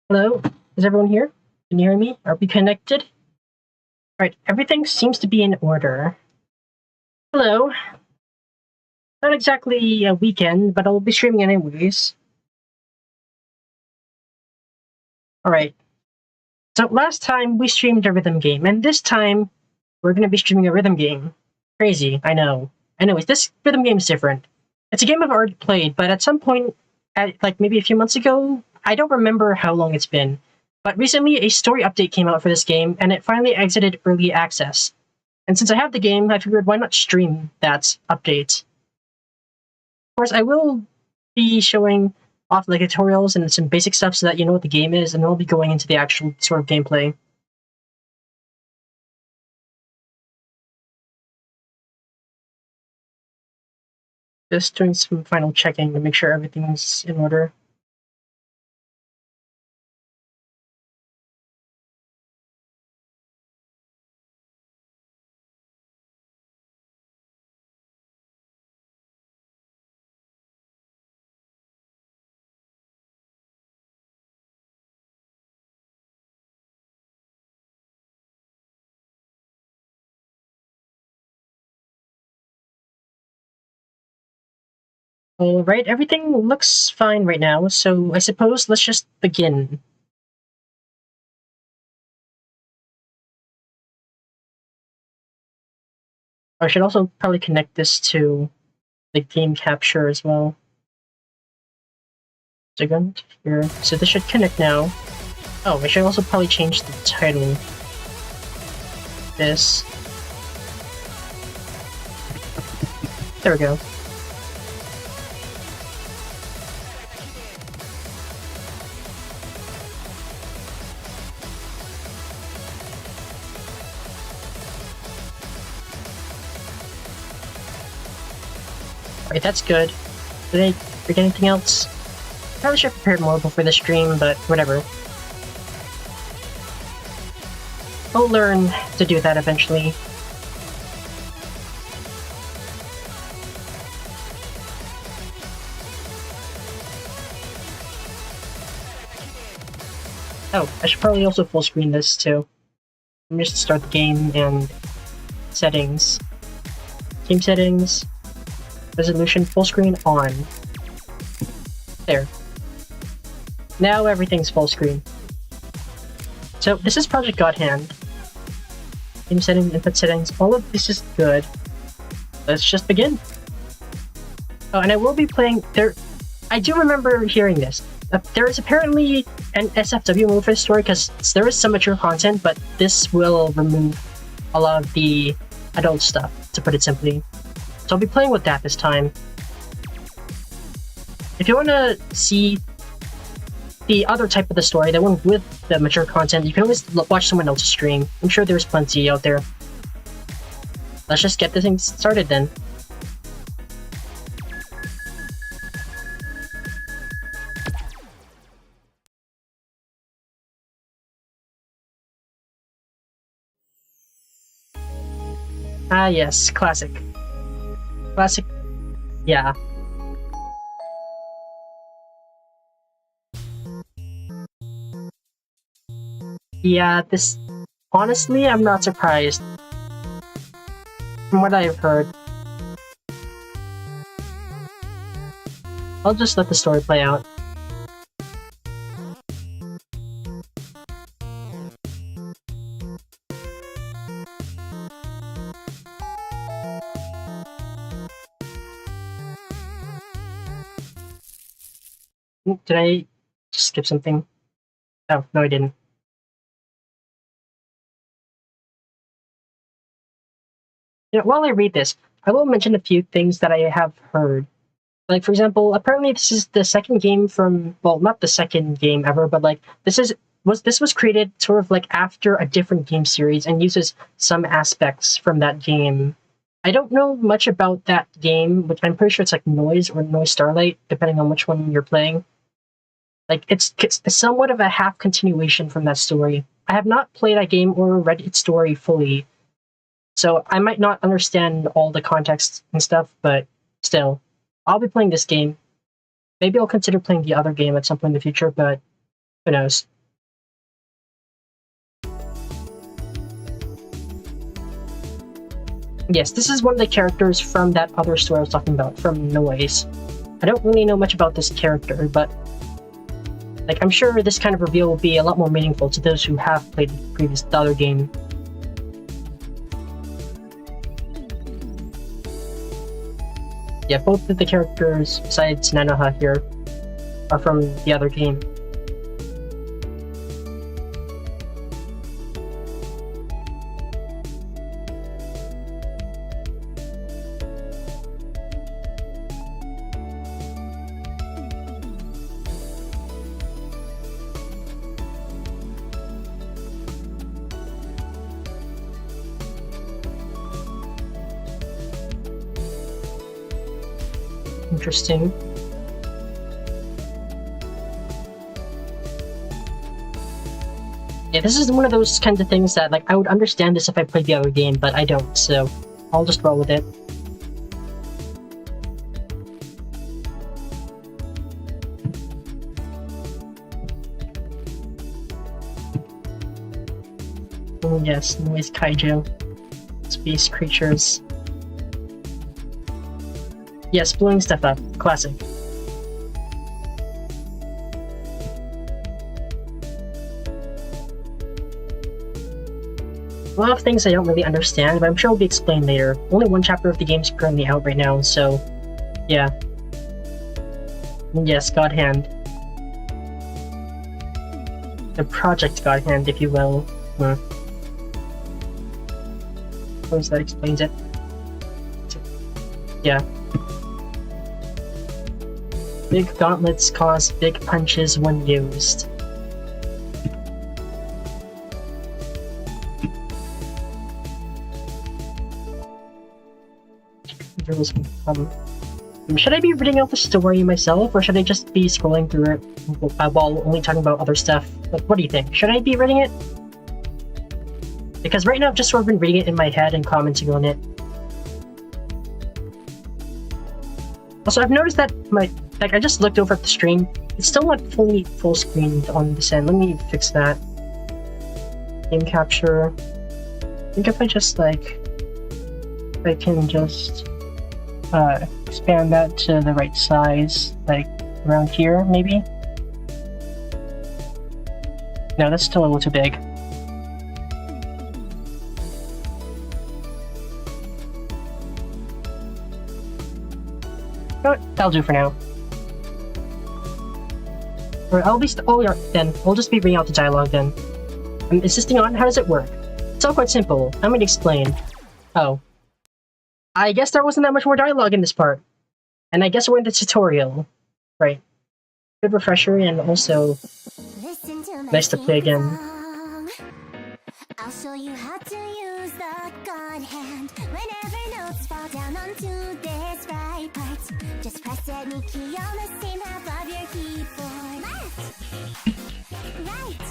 Hello? Is everyone here? Can you hear me? Are we connected? Alright, everything seems to be in order. Hello. Not exactly a weekend, but I'll be streaming anyways. Alright. So last time we streamed a rhythm game, and this time we're gonna be streaming a rhythm game. Crazy, I know. Anyways, this rhythm game is different. It's a game I've already played, but at some point, like maybe a few months ago, I don't remember how long it's been, but recently a story update came out for this game, and it finally exited early access. And since I have the game, I figured why not stream that update. Of course, I will be showing off the tutorials and some basic stuff so that you know what the game is, and then I'll be going into the actual sort of gameplay. Just doing some final checking to make sure everything's in order. Alright, everything looks fine right now, so I suppose let's just begin. I should also probably connect this to the game capture as well. Second, here. So this should connect now. Oh, I should also probably change the title. This. There we go. Alright, that's good. Did I forget anything else? Probably should have prepared more before the stream, but whatever. I'll learn to do that eventually. Oh, I should probably also full screen this too. Let me just start the game and settings. Game settings. Resolution full screen on. There. Now everything's full screen. So this is PROJEKT GODHAND. Game settings, input settings, all of this is good. Let's just begin. Oh, and I will be playing there. I do remember hearing this. There is apparently an SFW mode for this story because there is some mature content, but this will remove a lot of the adult stuff, to put it simply. So I'll be playing with that this time. If you want to see the other type of the story, the one with the mature content, you can always watch someone else's stream. I'm sure there's plenty out there. Let's just get this thing started then. Ah yes, classic. Classic, yeah. Yeah, this... Honestly, I'm not surprised. From what I've heard. I'll just let the story play out. Did I just skip something? Oh, no I didn't. You know, while I read this, I will mention a few things that I have heard. Like, for example, apparently this is the second game from... Well, not the second game ever, but like, this was created sort of like after a different game series and uses some aspects from that game. I don't know much about that game, but I'm pretty sure it's like Noise or Noise Starlight, depending on which one you're playing. Like, it's somewhat of a half continuation from that story. I have not played that game or read its story fully, so I might not understand all the context and stuff, but still, I'll be playing this game. Maybe I'll consider playing the other game at some point in the future, but who knows. Yes, this is one of the characters from that other story I was talking about, from Noise. I don't really know much about this character, but like I'm sure this kind of reveal will be a lot more meaningful to those who have played the other game. Yeah, both of the characters, besides Nanoha here, are from the other game. Interesting. Yeah, this is one of those kinds of things that, like, I would understand this if I played the other game, but I don't, so I'll just roll with it. Oh yes, noise kaiju. Space creatures. Yes, blowing stuff up. Classic. A lot of things I don't really understand, but I'm sure will be explained later. Only one chapter of the game is currently out right now, so yeah. Yes, GODHAND. The Project GODHAND, if you will. Suppose that explains it. Yeah. Big gauntlets cause big punches when used. Should I be reading out the story myself, or should I just be scrolling through it while only talking about other stuff? Like, what do you think? Should I be reading it? Because right now I've just sort of been reading it in my head and commenting on it. Also, I've noticed that I just looked over at the stream. It's still not fully full screened on this end. Let me fix that. Game capture. I think if I just I can just expand that to the right size, like around here, maybe? No, that's still a little too big. That'll do for now. Or I'll be then we'll just be reading out the dialogue then. I'm insisting on how does it work? It's all quite simple. I'm going to explain. Oh. I guess there wasn't that much more dialogue in this part. And I guess we're in the tutorial. Right. Good refresher and also nice to play again. I'll show you how to use the GODHAND. Whenever notes fall down onto this right part, just press any key on the same half of your keyboard. Left, right,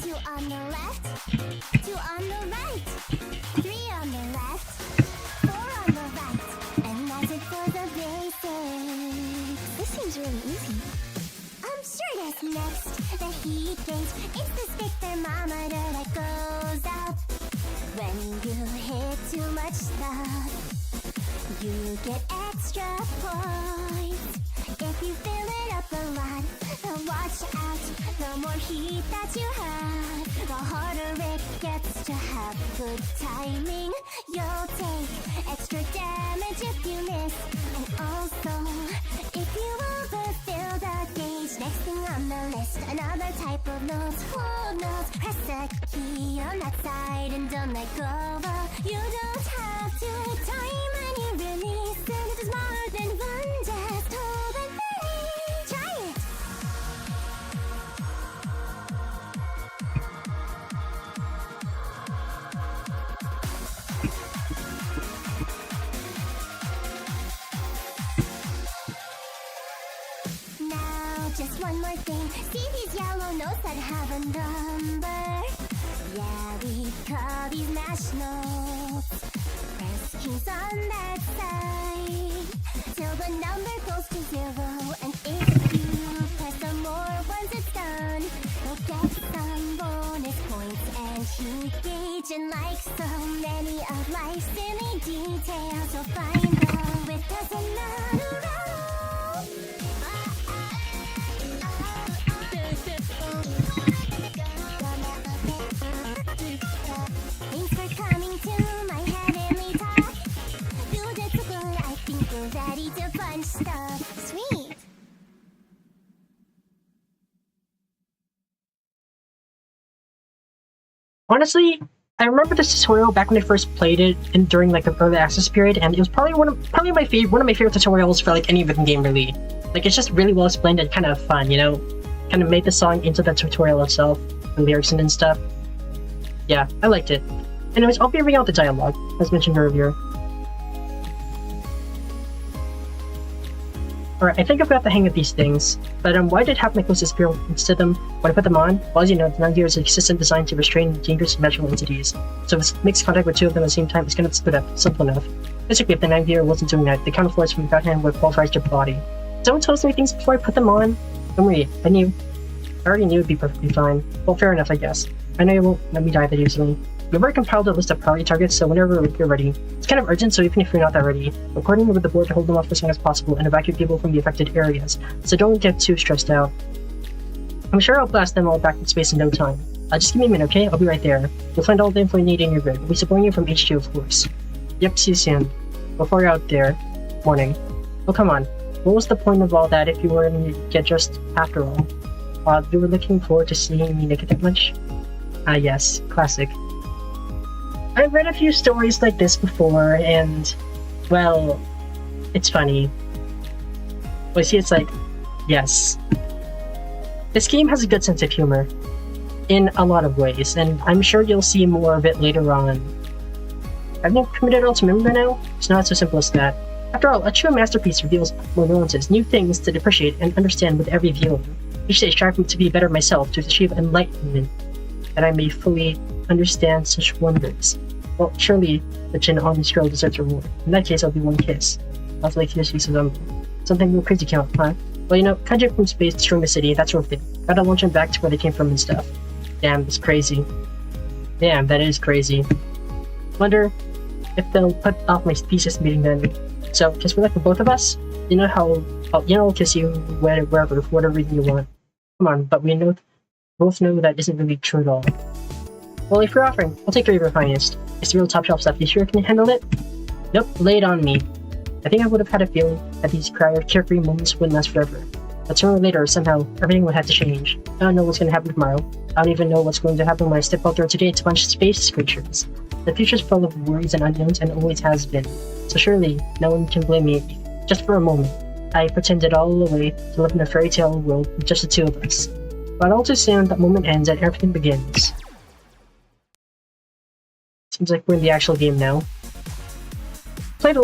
2 on the left, 2 on the right, 3 on the left, 4 on the right, and that's it for the basics. This seems really easy. I'm sure that's next. The heat gauge, it's the stick thermometer that goes up. When you hit too much stuff, you get extra points. If you fill it up a lot, watch out. The more heat that you have, the harder it gets to have good timing. You'll take extra damage if you miss. And also, if you overfill the gauge, next thing on the list, another type of notes, hold notes. Press a key on that side and don't let go. You don't have to time when you release it. It is more than one, just hold and release. Try it. Now, just one more thing. See these yellow notes that have a number? Yeah, we call these mash notes. Press keys on that side till the number goes to 0. And if you press some more once it's done, you'll get some bonus points and heat gauge imagine like so many of life's silly details. So find love with doesn't matter at all. Thanks for coming to my heavenly talk. You did so good, I think we're ready to punch stuff. Sweet. Honestly, I remember this tutorial back when I first played it and during like the early access period, and it was probably one of my favorite tutorials for like any rhythm game really. Like it's just really well explained and kind of fun, you know? Kind of made the song into the tutorial itself, the lyrics and stuff. Yeah, I liked it. Anyways, I'll be reading out the dialogue, as mentioned earlier. Alright, I think I've got the hang of these things, but why did have my closest appear instead of them when I put them on? Well, as you know, the 9 is a system designed to restrain dangerous magical entities, so if it makes contact with two of them at the same time, it's gonna split up, simple enough. Basically, if the 9 wasn't doing that, the counterforce from GODHAND would pulverize your body. Someone tells me things before I put them on? Don't worry, I already knew it'd be perfectly fine. Well, fair enough, I guess. I know you won't let me die that easily. We've already compiled a list of priority targets, so whenever you're ready. It's kind of urgent, so even if you're not that ready, we're coordinating with the board to hold them off as long as possible and evacuate people from the affected areas, so don't get too stressed out. I'm sure I'll blast them all back in space in no time. Just give me a minute, okay? I'll be right there. You'll find all the info you need in your grid. We'll be supporting you from HQ, of course. Yep, see you soon. Before you're out there, warning. Oh, come on. What was the point of all that if you were in the get just after all? You were looking forward to seeing me naked that much? Ah, yes. Classic. I've read a few stories like this before, and, well, it's funny. Well, see, it's like, yes. This game has a good sense of humor, in a lot of ways, and I'm sure you'll see more of it later on. Have you committed it all to memory now? It's not so simple as that. After all, a true masterpiece reveals more nuances, new things to appreciate and understand with every viewing. Each day striving to be better myself, to achieve enlightenment, that I may fully understand such wonders. Well, surely the Jin on this girl deserves a reward. In that case, I'll be one kiss. Not like this piece of something real crazy count, huh? Well, you know, kaiju from space destroying the city, that sort of thing. Gotta launch them back to where they came from and stuff. Damn, that's crazy. Damn, that is crazy. Wonder if they'll put off my thesis meeting then. So, just for like the both of us, you know how, I'll kiss you wherever, for whatever reason you want. Come on, but we both know that isn't really true at all. Well, if you're offering, I'll take care of your finest. It's the real top shelf stuff. You sure can handle it? Nope, lay it on me. I think I would have had a feeling that these carefree moments wouldn't last forever. But sooner or later, somehow, everything would have to change. I don't know what's going to happen tomorrow. I don't even know what's going to happen when I step out there today to punch space creatures. The future's full of worries and unknowns and always has been. So surely, no one can blame me. Just for a moment, I pretended all away to live in a fairy tale world with just the two of us. But all too soon, that moment ends and everything begins. Seems like we're in the actual game now. I played a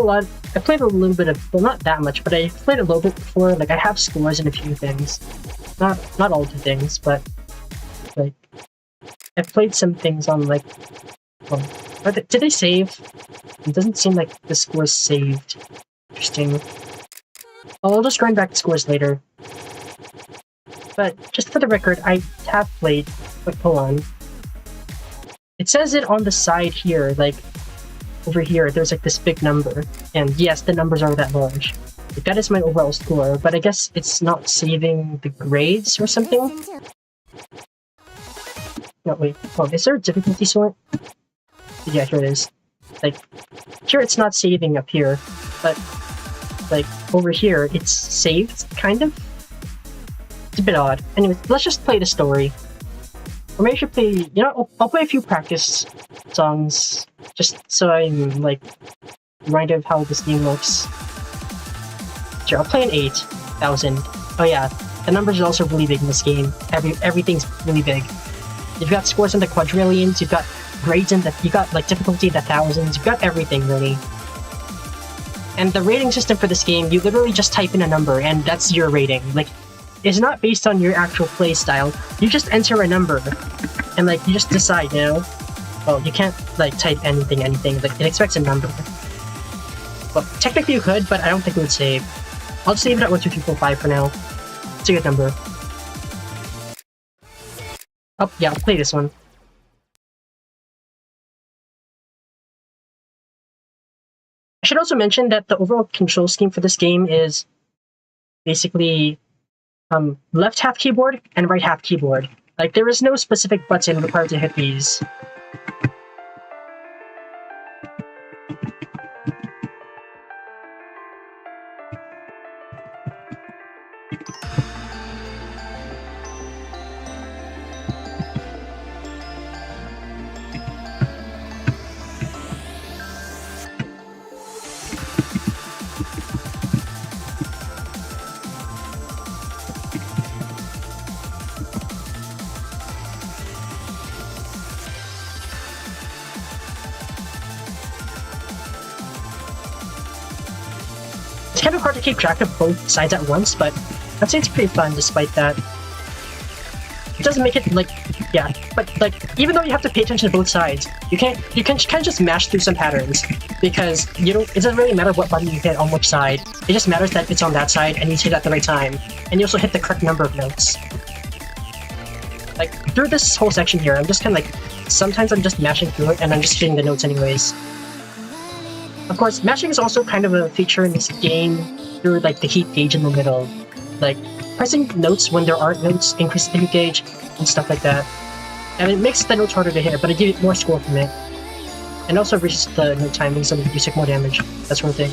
little bit of, well, not that much, but I played a little bit before. Like, I have scores in a few things. Not all the things, but, like, I've played some things on, like, did they save? It doesn't seem like the score's saved. Interesting. I'll just grind back the scores later. But, just for the record, I have played, wait, hold on. It says it on the side here, like, over here, there's like this big number. And yes, the numbers are that large. Like, that is my overall score, but I guess it's not saving the grades or something? No, wait, oh, is there a difficulty sort? Yeah, here it is. Like, here it's not saving up here, but, like, over here, it's saved, kind of? It's a bit odd. Anyways, let's just play the story. Or maybe I should play, you know, I'll play a few practice songs, just so I'm, like, reminded of how this game works. Sure, I'll play an 8,000. Oh yeah, the numbers are also really big in this game. Everything's really big. You've got scores in the quadrillions, you've got grades in you've got, like, difficulty in the thousands, you've got everything, really. And the rating system for this game, you literally just type in a number, and that's your rating. Like, it's not based on your actual play style. You just enter a number, and, like, you just decide, you know? Well, you can't, like, type anything, like, it expects a number. Well, technically you could, but I don't think it would save. I'll just save it at 1, 2, 3, 4, 5 for now. It's a good number. Oh, yeah, I'll play this one. I should also mention that the overall control scheme for this game is basically left half keyboard and right half keyboard. Like, there is no specific button required to hit these. It's kind of hard to keep track of both sides at once, but I'd say it's pretty fun despite that. It doesn't make it like, yeah, but like, even though you have to pay attention to both sides, you can kind of just mash through some patterns, because it doesn't really matter what button you hit on which side. It just matters that it's on that side and you hit it at the right time, and you also hit the correct number of notes. Like, through this whole section here, I'm just kind of like, sometimes I'm just mashing through it and I'm just hitting the notes anyways. Of course, mashing is also kind of a feature in this game through like the heat gauge in the middle. Like, pressing notes when there aren't notes increases the heat gauge and stuff like that. And it makes the notes harder to hit, but it gives more score from it. And also reaches the note timing so you take more damage, that sort of thing.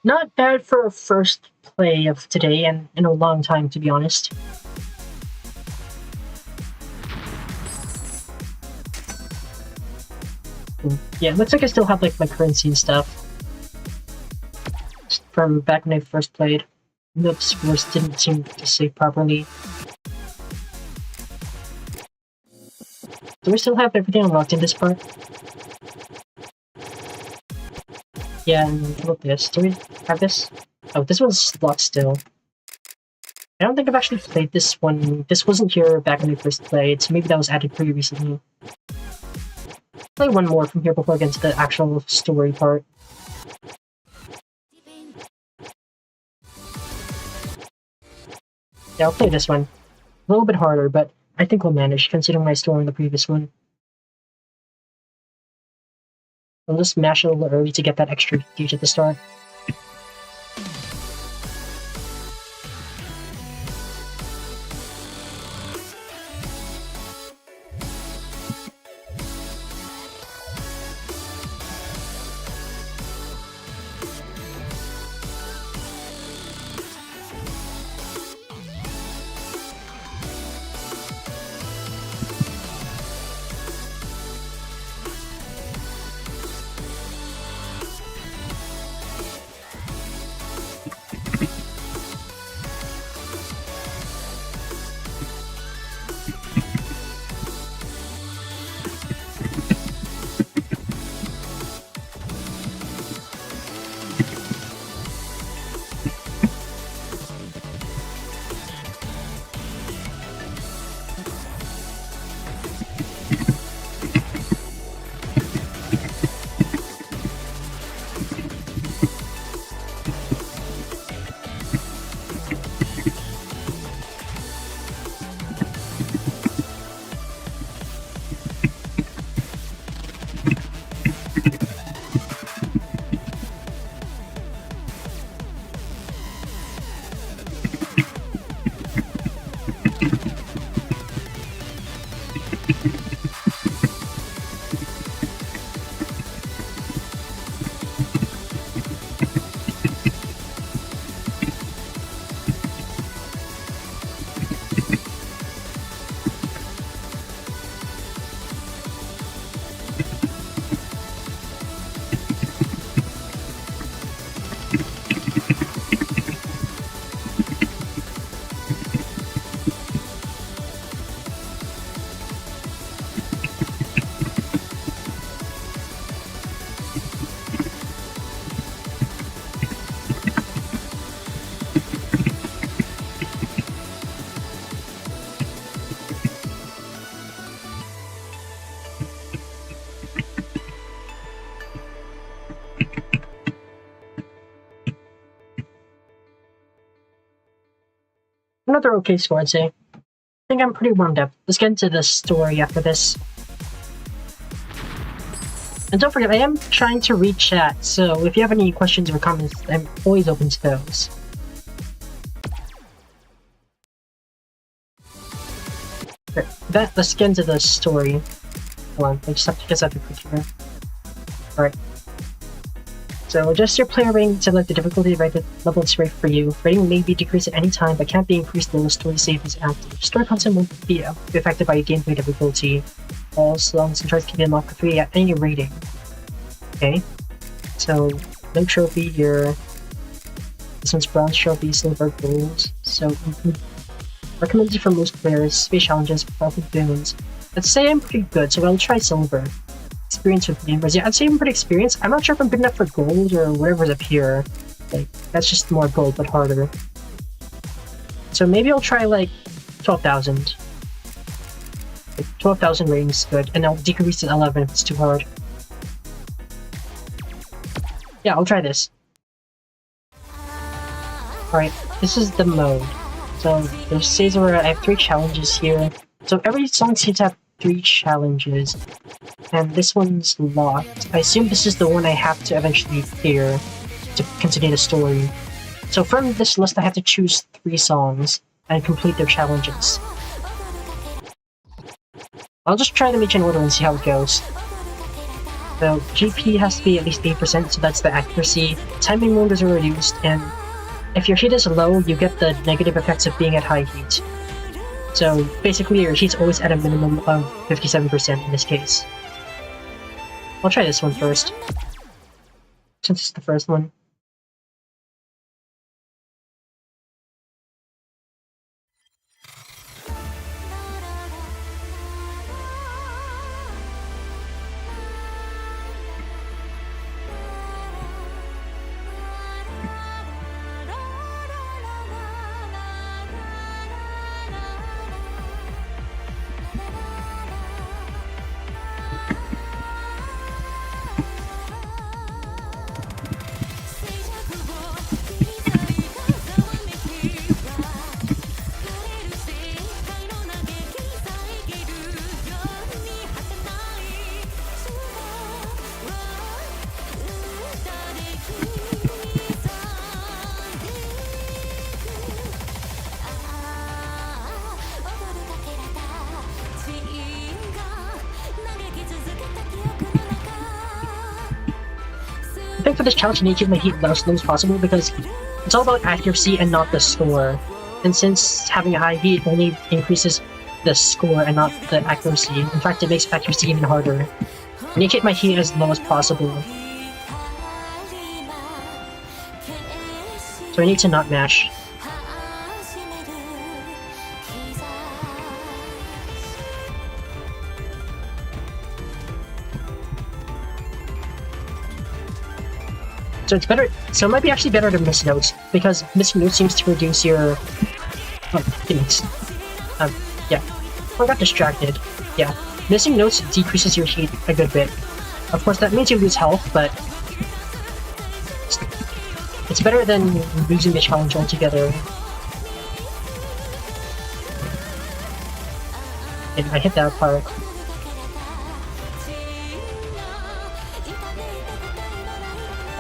Not bad for a first play of today, and in a long time, to be honest. Yeah, it looks like I still have like my currency and stuff from back when I first played. The scores didn't seem to save properly. Do we still have everything unlocked in this part? Yeah, and what about this? Do we have this? Oh, this one's locked still. I don't think I've actually played this one. This wasn't here back when I first played, so maybe that was added pretty recently. Play one more from here before I get into the actual story part. Yeah, I'll play this one. A little bit harder, but I think we'll manage, considering my score in the previous one. I'll just mash it a little early to get that extra gauge at the start. another okay score, I'd say. I think I'm pretty warmed up. Let's get into the story after this. And don't forget, I am trying to read chat, so if you have any questions or comments, I'm always open to those. Okay, let's get into the story. Hold on, I just have to get out the quick here. Alright. So adjust your player rating to select the difficulty right level is right for you. Rating may be decreased at any time, but can't be increased until the story save is active. Story content won't be affected by gameplay difficulty. All songs and charts can be unlocked for free at any rating. Okay. So no trophy here. This one's bronze trophy, silver, gold. So recommended for most players, space challenges, powerful boons. Let's say I'm pretty good, so I'll try silver. Experience with gamers. Yeah, I'd say I'm pretty experienced. I'm not sure if I'm good enough for gold or whatever's up here. Like, that's just more gold, but harder. So maybe I'll try, like, 12,000. Like, 12,000 rating is good, and I'll decrease to 11 if it's too hard. Yeah, I'll try this. Alright, this is the mode. So, there's says where I have 3 challenges here. So every song seems to have 3 challenges. And this one's locked. I assume this is the one I have to eventually clear to continue the story. So from this list, I have to choose 3 songs and complete their challenges. I'll just try them each in order and see how it goes. So GP has to be at least 8%, so that's the accuracy. Timing wonders are reduced, and if your heat is low, you get the negative effects of being at high heat. So basically your heat's always at a minimum of 57% in this case. I'll try this one first, since it's the first one. I think for this challenge I need to keep my heat as low as possible because it's all about accuracy and not the score. And since having a high heat only increases the score and not the accuracy, in fact it makes accuracy even harder. I need to keep my heat as low as possible. So I need to not mash. So it's better. So it might be actually better to miss notes because missing notes seems to reduce your. Oh, goodness. Yeah. I got distracted. Yeah, missing notes decreases your heat a good bit. Of course, that means you lose health, but it's better than losing the challenge altogether. And I hit that part.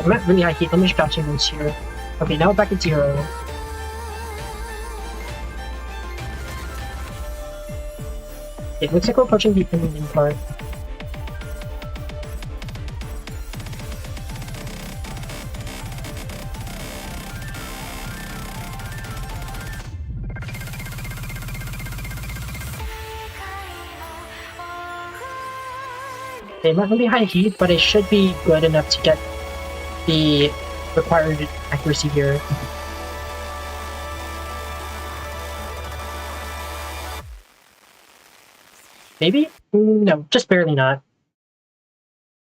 I'm at really high heat. Let me just grab some notes here. Okay, now we're back at 0. It looks like we're approaching the ending part. Okay, I'm not really high heat, but it should be good enough to get the required accuracy here. Maybe? No, just barely not.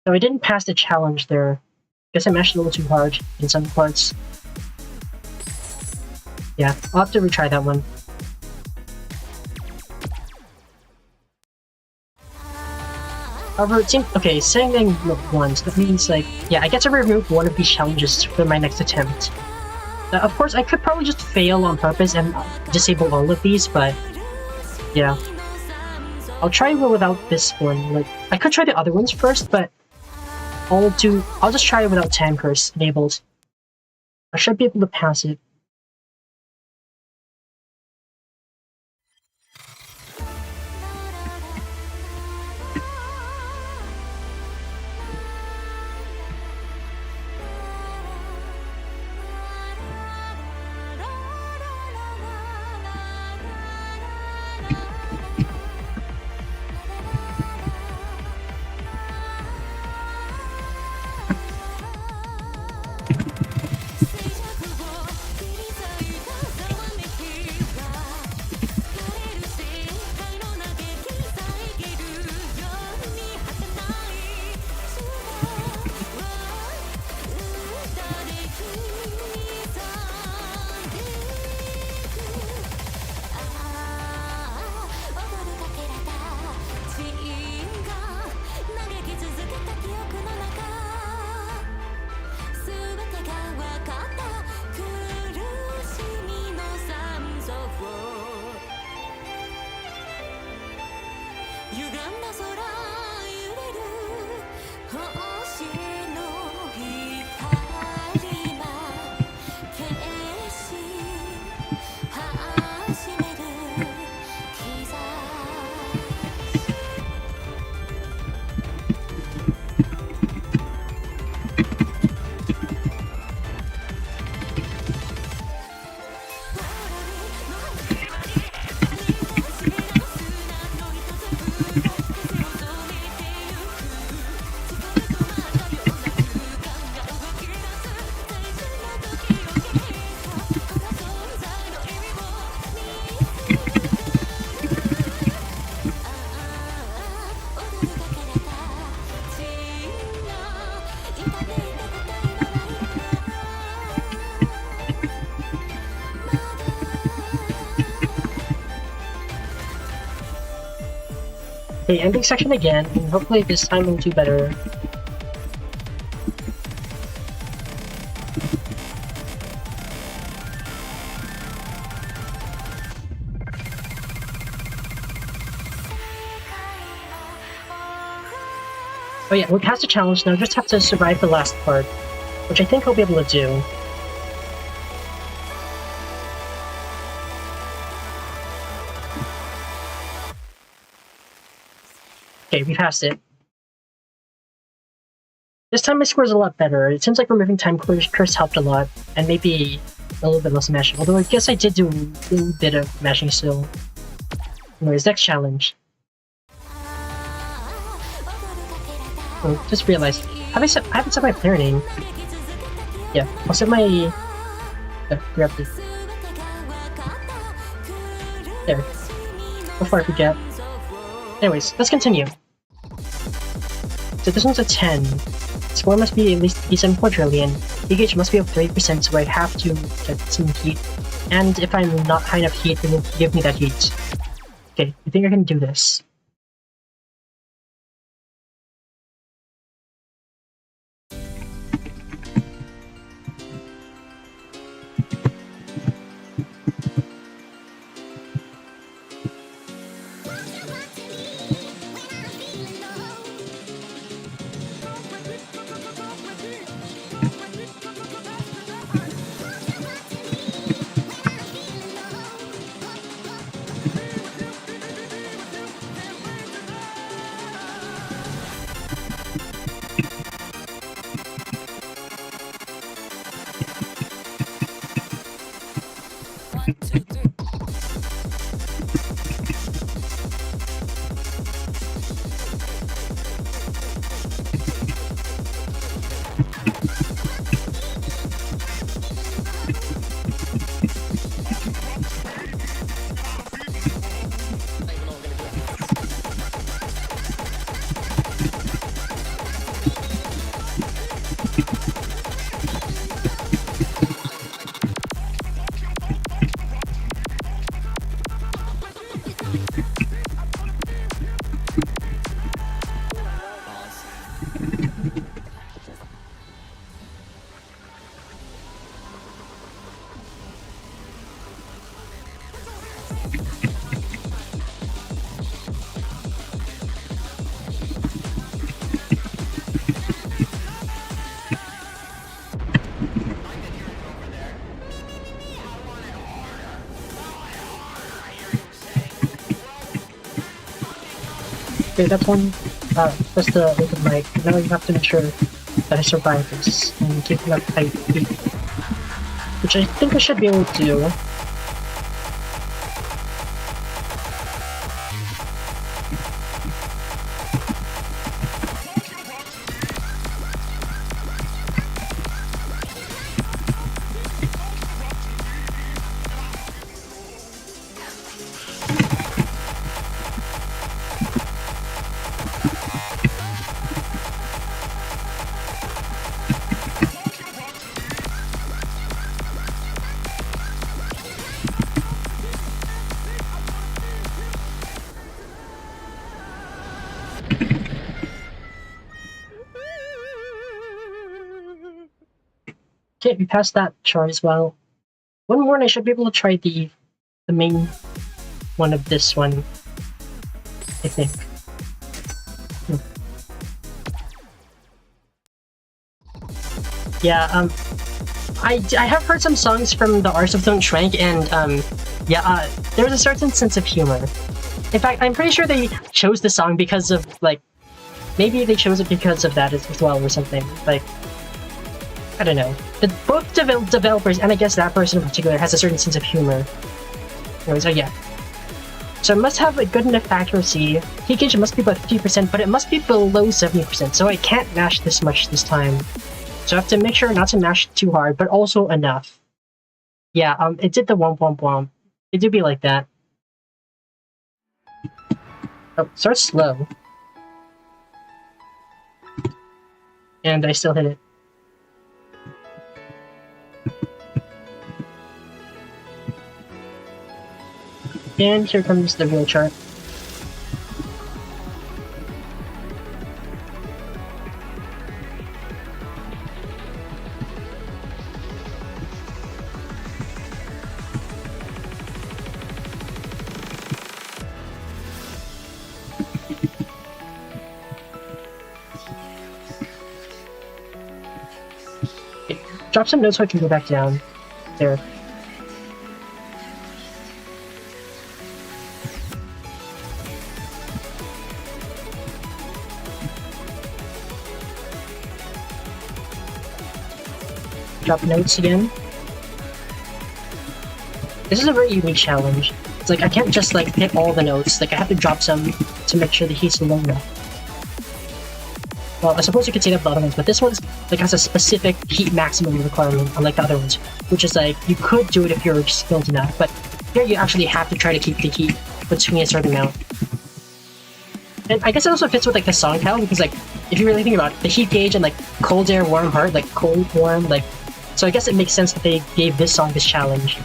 So I didn't pass the challenge there. Guess I mashed a little too hard in some parts. Yeah, I'll have to retry that one. However, it seems okay, saying them once, that means like, yeah, I get to remove one of these challenges for my next attempt. Of course, I could probably just fail on purpose and disable all of these, but yeah. I'll try without this one. Like, I could try the other ones first, but I'll just try it without Time Curse enabled. I should be able to pass it. Okay, ending section again, and hopefully this time we'll do better. Oh yeah, we passed the challenge now, just have to survive the last part, which I think I'll be able to do. Okay, we passed it. This time my score is a lot better. It seems like removing Time Curse helped a lot, and maybe a little bit less mashing. Although I guess I did do a little bit of mashing still. Anyways, next challenge. Oh, just realized. I haven't set my player name. Yeah, I'll set my... grab this. There. Before I forget. Anyways, let's continue. So this one's a 10. Score must be at least 87 quadrillion. Gauge must be of 3%, so I have to get some heat. And if I'm not high enough heat, it will give me that heat. Okay, I think I can do this. Okay, that's one. That's the open mic. Now you have to make sure that I survive this and keep enough height, which I think I should be able to do. Okay, we passed that chart as well. One more and I should be able to try the main one of this one, I think. Yeah, I have heard some songs from the Arts of Don't Shrank, and yeah, there's a certain sense of humor. In fact, I'm pretty sure they chose the song because of, like, maybe they chose it because of that as well or something. Like, I don't know. Both developers, and I guess that person in particular, has a certain sense of humor. Anyways, so yeah. So it must have a good enough accuracy. Heat gauge must be about 50%, but it must be below 70%, so I can't mash this much this time. So I have to make sure not to mash too hard, but also enough. Yeah, it did the womp womp womp. It do be like that. Oh, starts slow. And I still hit it. And here comes the real chart. Okay, drop some notes so I can go back down. There. Drop notes again. This is a very unique challenge. It's like I can't just like hit all the notes. Like I have to drop some to make sure the heat's low enough. Well, I suppose you could say that for the other ones, but this one's like has a specific heat maximum requirement, unlike the other ones, which is like you could do it if you're skilled enough, but here you actually have to try to keep the heat between a certain amount. And I guess it also fits with like the song title because like if you really think about it, the heat gauge and like cold air, warm heart, like cold, warm, like. So I guess it makes sense that they gave this song this challenge.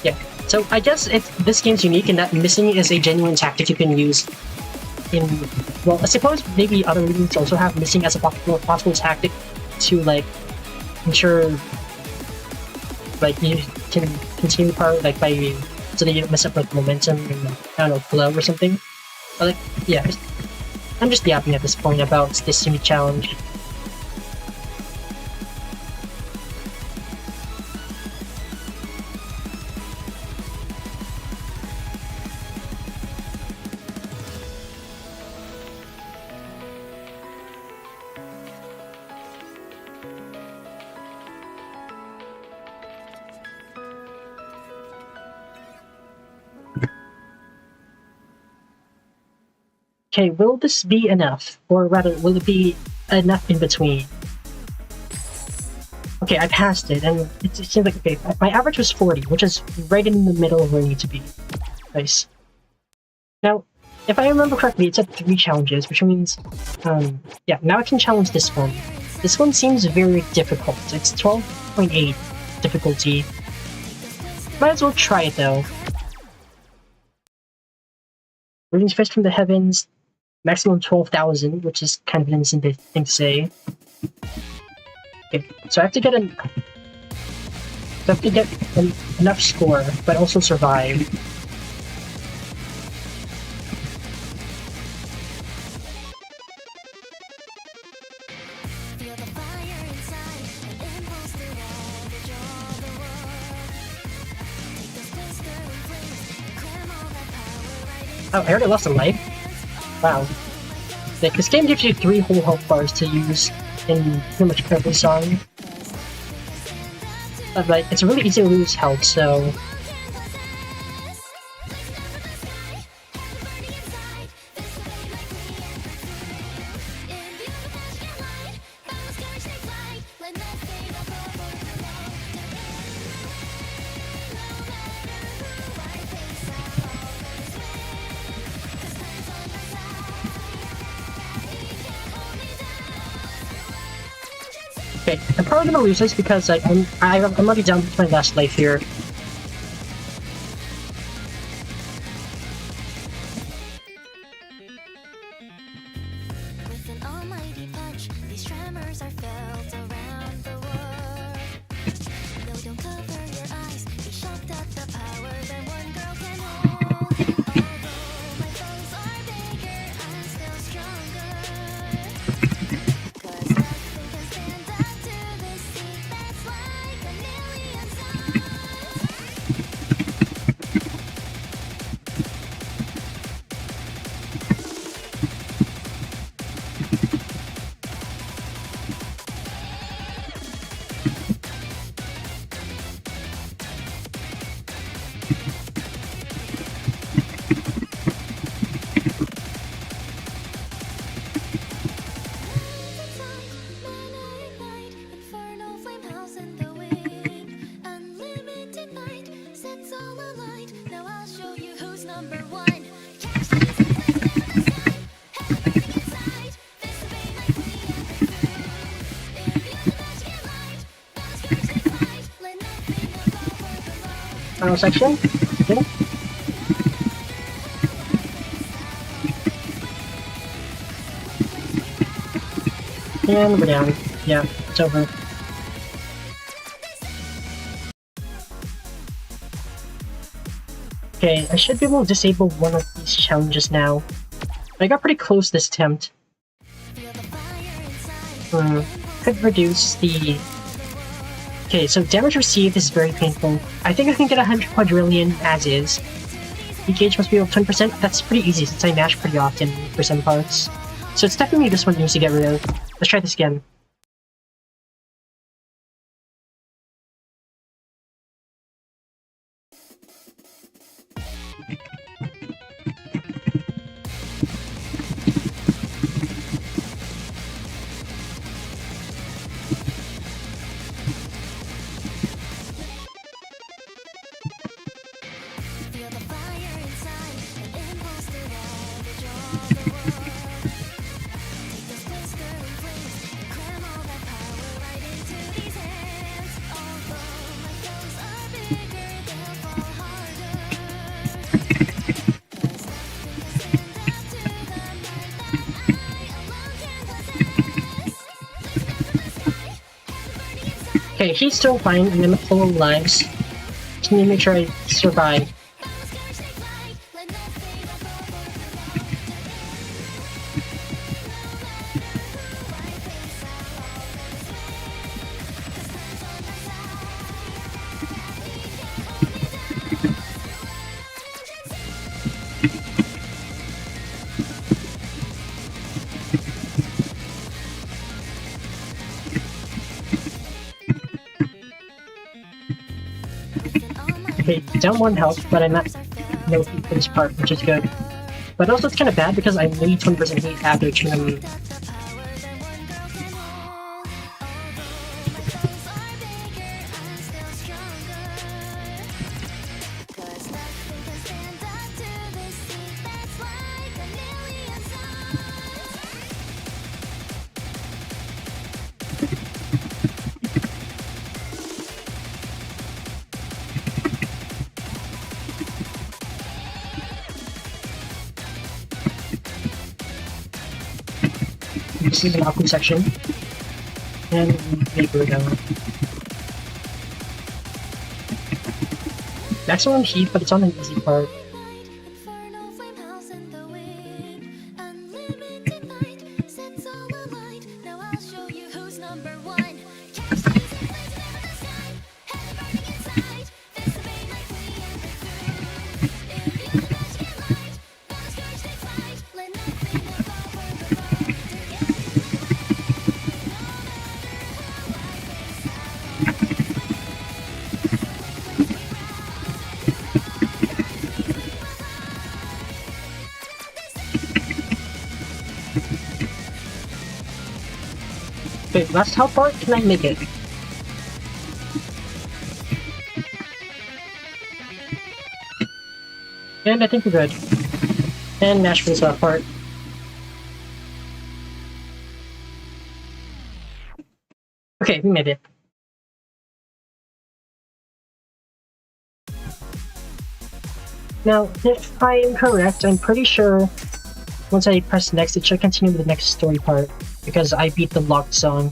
Yeah, so I guess this game's unique in that missing is a genuine tactic you can use in... Well, I suppose maybe other regions also have missing as a possible tactic to, like, ensure, like, you can continue part, like, by... so that you don't mess up, like, momentum and, I don't know, flow or something. But, like, yeah, I'm just yapping at this point about this unique challenge. Okay, will this be enough? Or rather, will it be enough in between? Okay, I passed it, and it seems like, okay, my average was 40, which is right in the middle of where I need to be. Nice. Now, if I remember correctly, it said 3 challenges, which means, yeah, now I can challenge this one. This one seems very difficult. It's 12.8 difficulty. Might as well try it, though. Greetings fish from the heavens, maximum 12,000, which is kind of an innocent thing to say. Okay, so I have to get enough score, but also survive. Oh, I already lost a life? Wow. Like, this game gives you 3 whole health bars to use in pretty much every song. But, like, it's really easy to lose health, so... Okay, I'm probably gonna lose this because like, I'm already down to my last life here. With an almighty punch, these tremors are felt around the world. No, don't cover your eyes, be shocked at the power that one girl can hold. Although my foes are bigger, I'm still stronger. 'Cause nothing can stand up to this heat that's like a million suns. Infernal flame house in the wind. Unlimited night sets all alight. Now I'll show you who's number one. Catch these flames in the sky, hell burning inside. This pain like we ever through. Imbue the magic and light, bounce curse and fight. Let nothing above or below. Final section? Okay. And we're down. Yeah, it's over. Okay, I should be able to disable one of these challenges now. I got pretty close this attempt. Feel the fire inside. Could reduce the... Okay, so damage received is very painful. I think I can get 100 quadrillion as is. The gauge must be over 20%. That's pretty easy since I mash pretty often for some parts. So it's definitely this one needs to get rid of. Let's try this again. Feel the fire inside, an impulse to ravage all the world. Take those blistering flames and cram all that power right into these hands. Although my foes are bigger, they'll fall harder. 'Cause nothing can stand up to the might that I alone can possess. Burning inside. Okay, he's still fine, and I'm full of lives. Just need to make sure I survive. Okay, down 1 health, but I'm at no heat for this part, which is good. But also it's kind of bad because I need 20% heat after reaching them. This is an Aku section. And make her down. Maximum heat, but it's on an easy part. Infernal flame house in the wind. Unlimited night sets all alight. Now I'll show you who's number one. Catch these flames in the sky, hell burning inside. Face the pain like we ever through. Imbue the magic and light, bounce Wait, last how far can I make it? And I think we're good. And mash for this last part. Okay, we made it. Now, if I am correct, I'm pretty sure once I press next, it should continue with the next story part, because I beat the locked zone.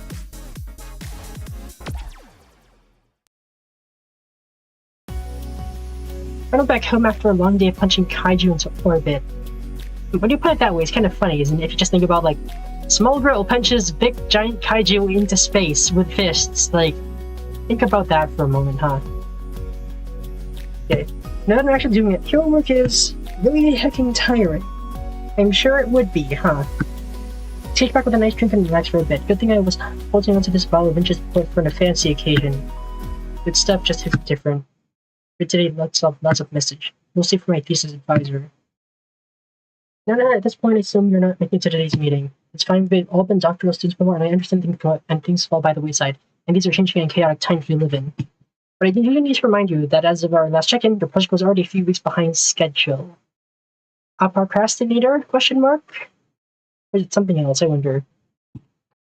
I went back home after a long day of punching kaiju into orbit. When you put it that way, it's kind of funny, isn't it? If you just think about, like, small girl punches big giant kaiju into space with fists. Like, think about that for a moment, huh? Okay, now that I'm actually doing it, hero work is really hecking tiring. I'm sure it would be, huh? Take back with a nice drink and relax for a bit. Good thing I was holding onto this bottle of inches for a fancy occasion. Good stuff, just hits different. For today, lots of message. Mostly for my thesis advisor. Now, at this point, I assume you're not making it to today's meeting. It's fine, we've all been doctoral students before, and I understand things fall by the wayside. And these are changing and chaotic times we live in. But I do need to remind you that as of our last check-in, your project was already a few weeks behind schedule. A procrastinator? Question mark? Or is it something else, I wonder?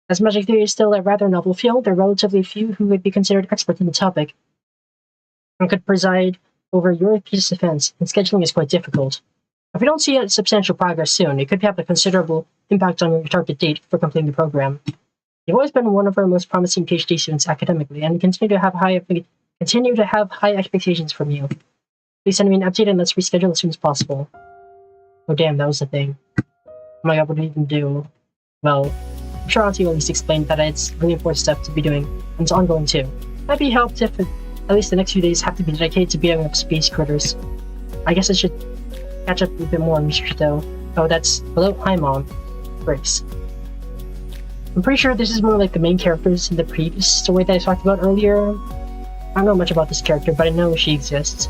As magic theory is still a rather novel field, there are relatively few who would be considered experts in the topic and could preside over your thesis defense, and scheduling is quite difficult. If we don't see a substantial progress soon, it could have a considerable impact on your target date for completing the program. You've always been one of our most promising PhD students academically, and continue to have high expectations from you. Please send me an update and let's reschedule as soon as possible. Oh damn, that was the thing. Oh my god, what do we even do? Well, I'm sure Auntie will at least explain that it's really important stuff to be doing, and it's ongoing too. Might be helped if at least the next few days have to be dedicated to beating up space critters. I guess I should catch up a bit more on research though. Oh, that's... Hello? Hi, Mom. Grace. I'm pretty sure this is more like the main characters in the previous story that I talked about earlier. I don't know much about this character, but I know she exists.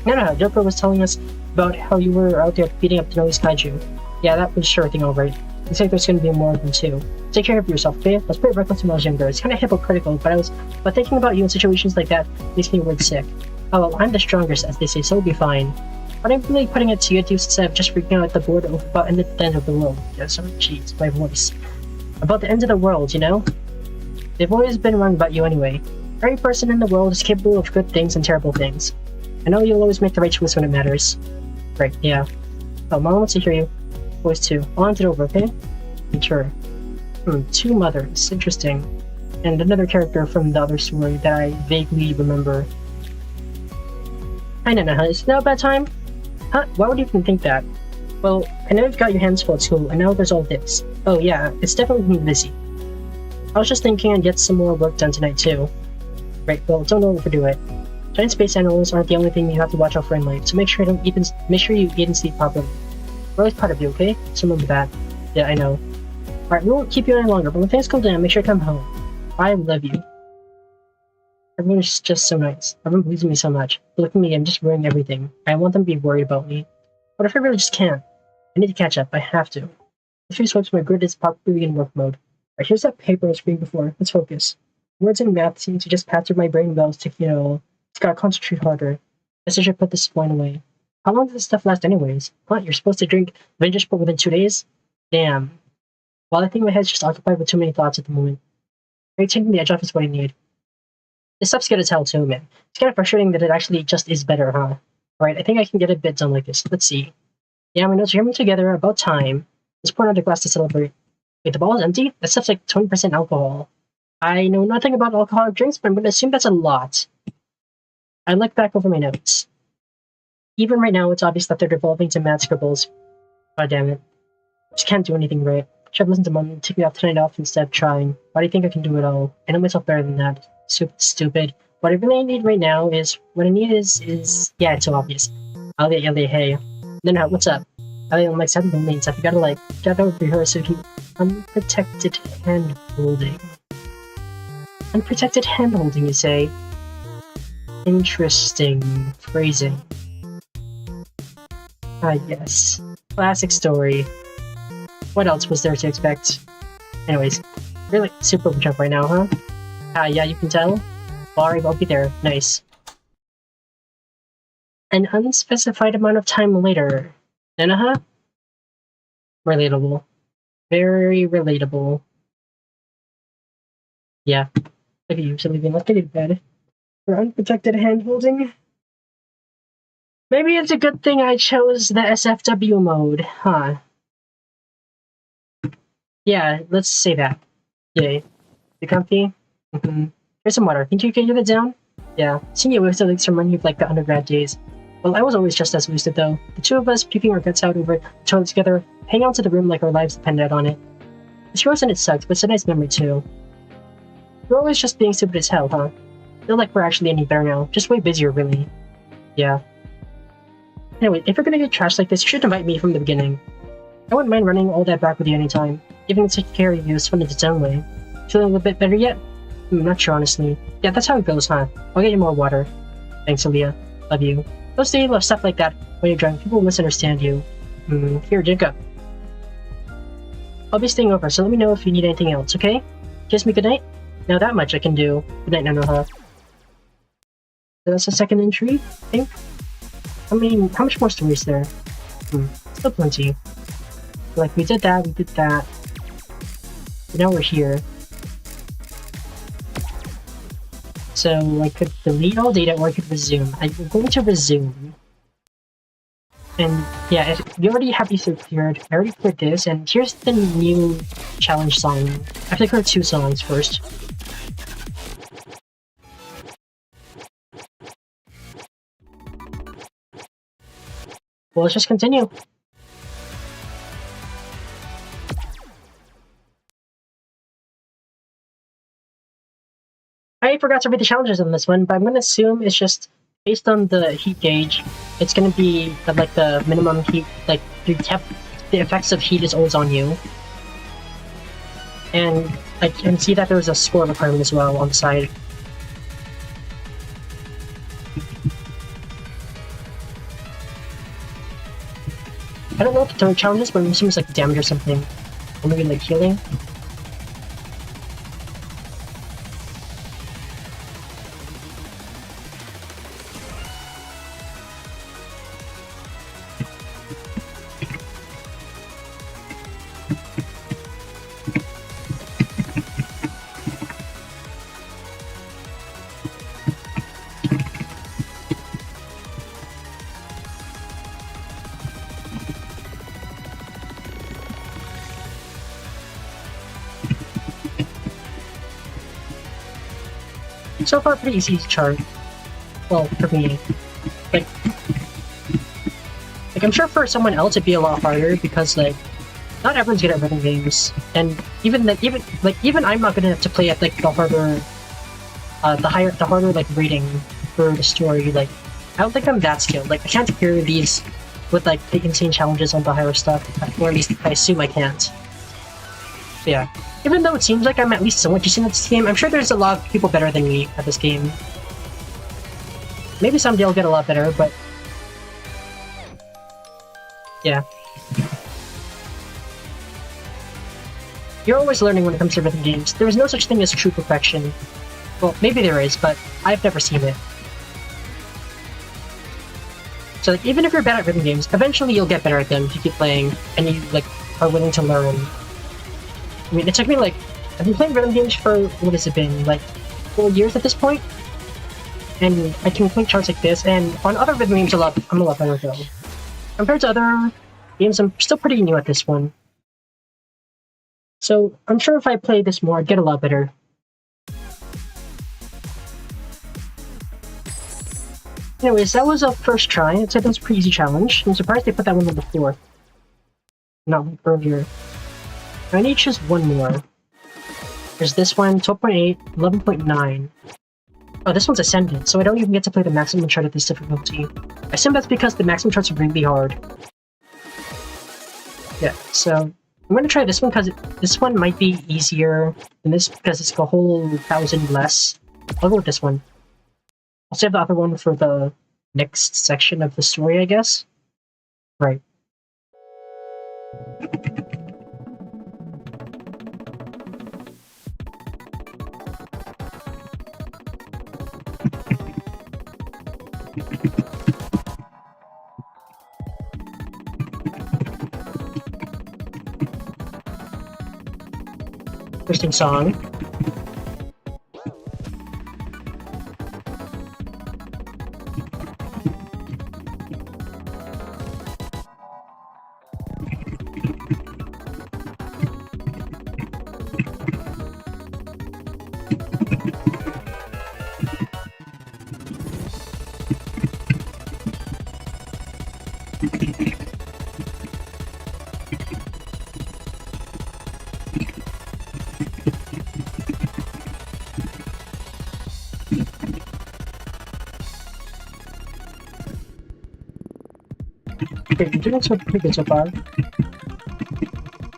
No, Joker was telling us about how you were out there beating up the Noise Kaiju. Yeah, that was sure thing alright. Looks like there's gonna be more than two. Take care of yourself, okay? I was pretty reckless when I was younger. It's kinda hypocritical, but thinking about you in situations like that makes me word sick. Oh well, I'm the strongest, as they say, so we'll be fine. But I'm really putting it to good use instead of just freaking out at the board about the end of the world. Yeah, sorry, jeez, my voice. About the end of the world, you know? They've always been wrong about you anyway. Every person in the world is capable of good things and terrible things. I know you'll always make the right choice when it matters. Right, yeah. Oh, Mom wants to hear you. Voice too. I'll hand it over, okay? Sure. Two mothers. Interesting. And another character from the other story that I vaguely remember. I don't know, is now a bad time? Huh? Why would you even think that? Well, I know you've got your hands full at school, and now there's all this. Oh yeah, it's definitely been busy. I was just thinking I'd get some more work done tonight too. Right, well, don't overdo it. Giant space animals aren't the only thing you have to watch out for in life, so make sure you eat and sleep properly. We're always part of you, okay? So remember that. Yeah, I know. Alright, we won't keep you any longer, but when things cool down, make sure to come home. I love you. Everyone is just so nice. Everyone believes in me so much. But look at me, I'm just ruining everything. I want them to be worried about me. What if I really just can't? I need to catch up, I have to. A few swipes, my grid is probably in work mode. Alright, here's that paper I was reading before. Let's focus. Words and math seem to just pass through my brain bells to, it's gotta concentrate harder. Guess I should put this wine away. How long does this stuff last anyways? What, you're supposed to drink vintage port within 2 days? Damn. Well, I think my head's just occupied with too many thoughts at the moment. Maybe taking the edge off is what I need. This stuff's good as hell too, man. It's kind of frustrating that it actually just is better, huh? Alright, I think I can get a bit done like this. Let's see. Yeah, my notes are coming together. About time. Let's pour another glass to celebrate. Wait, the bottle is empty? That stuff's like 20% alcohol. I know nothing about alcoholic drinks, but I'm going to assume that's a lot. I look back over my notes. Even right now, it's obvious that they're devolving to mad scribbles. God damn it. Just can't do anything right. Should have listened to Mom and take me out tonight off instead of trying. Why do you think I can do it all? I know myself better than that. Stupid. What I really need right now is... What I need is... Yeah, it's so obvious. Ellie, hey. No, what's up? Ellie, I'm like 7 million stuff. You gotta rehearse so you can... Unprotected hand-holding. Unprotected hand-holding, you say? Interesting phrasing. Ah, yes. Classic story. What else was there to expect? Anyways, Really super jump right now, huh? Ah, yeah, you can tell. Alright, I'll be there. Nice. An unspecified amount of time later. Uh-huh. Relatable. Very relatable. Yeah. Look at you, so leaving left in bed. For unprotected hand-holding. Maybe it's a good thing I chose the SFW mode, huh? Yeah, let's say that. Yay. You comfy? Mm-hmm. Here's some water. Think you can get it down? Yeah. Seeing you wasted like remind me of like the undergrad days. Well, I was always just as wasted though. The two of us puking our guts out over the toilet together, hang on to the room like our lives depended on it. It's gross and it sucked, but it's a nice memory too. We're always just being stupid as hell, huh? Feel like we're actually any better now. Just way busier, really. Yeah. Anyway, if you're gonna get trashed like this, you should invite me from the beginning. I wouldn't mind running all that back with you anytime. Even taking care of you is fun in its own way. Feeling a little bit better yet? Not sure, honestly. Yeah, that's how it goes, huh? I'll get you more water. Thanks, Aaliyah. Love you. Don't say love stuff like that when you're drunk. People will misunderstand you. Here, drink up. I'll be staying over, so let me know if you need anything else, okay? Kiss me goodnight? Now that much I can do. Goodnight, Nanoha. So that's the second entry, I think? I mean, how much more story is there? Still plenty. Like, we did that. But now we're here. So I could delete all data or I could resume. I'm going to resume. And yeah, if you already have these cleared, I already cleared this, and here's the new challenge song. I have to clear 2 songs first. Well, let's just continue. I forgot to read the challenges on this one, but I'm gonna assume it's just based on the heat gauge. It's gonna be like the minimum heat, like the effects of heat is always on you. And I can see that there's a score requirement as well on the side. I don't know what the third challenge is, but I'm assuming it's like damage or something. Or maybe like healing. So far, pretty easy to chart. Well, for me. Like, I'm sure for someone else it'd be a lot harder because, like, not everyone's good at rhythm games, and even I'm not gonna have to play at like the harder, the harder like rating for the story. Like, I don't think I'm that skilled. Like, I can't clear these with like the insane challenges on the higher stuff, or at least I assume I can't. But yeah. Even though it seems like I'm at least somewhat decent at this game, I'm sure there's a lot of people better than me at this game. Maybe someday I'll get a lot better, but... yeah. You're always learning when it comes to rhythm games. There is no such thing as true perfection. Well, maybe there is, but I've never seen it. So like, even if you're bad at rhythm games, eventually you'll get better at them if you keep playing, and you like are willing to learn. I mean, it took me like, I've been playing rhythm games for, what has it been, like 4 years at this point? And I can play charts like this, and on other rhythm games I'm a lot better though. Compared to other games, I'm still pretty new at this one. So I'm sure if I play this more, I'd get a lot better. Anyways, that was a first try. I'd say that was a pretty easy challenge. I'm surprised they put that one on the floor. Not earlier. I need to choose one more. There's this one, 12.8, 11.9. Oh, this one's Ascendant, so I don't even get to play the maximum chart at this difficulty. I assume that's because the maximum charts are really hard. Yeah, so I'm gonna try this one because this one might be easier than this because it's a whole 1,000 less. I'll go with this one. I'll save the other one for the next section of the story, I guess. Right. Interesting song. Okay, we're doing so pretty good so far.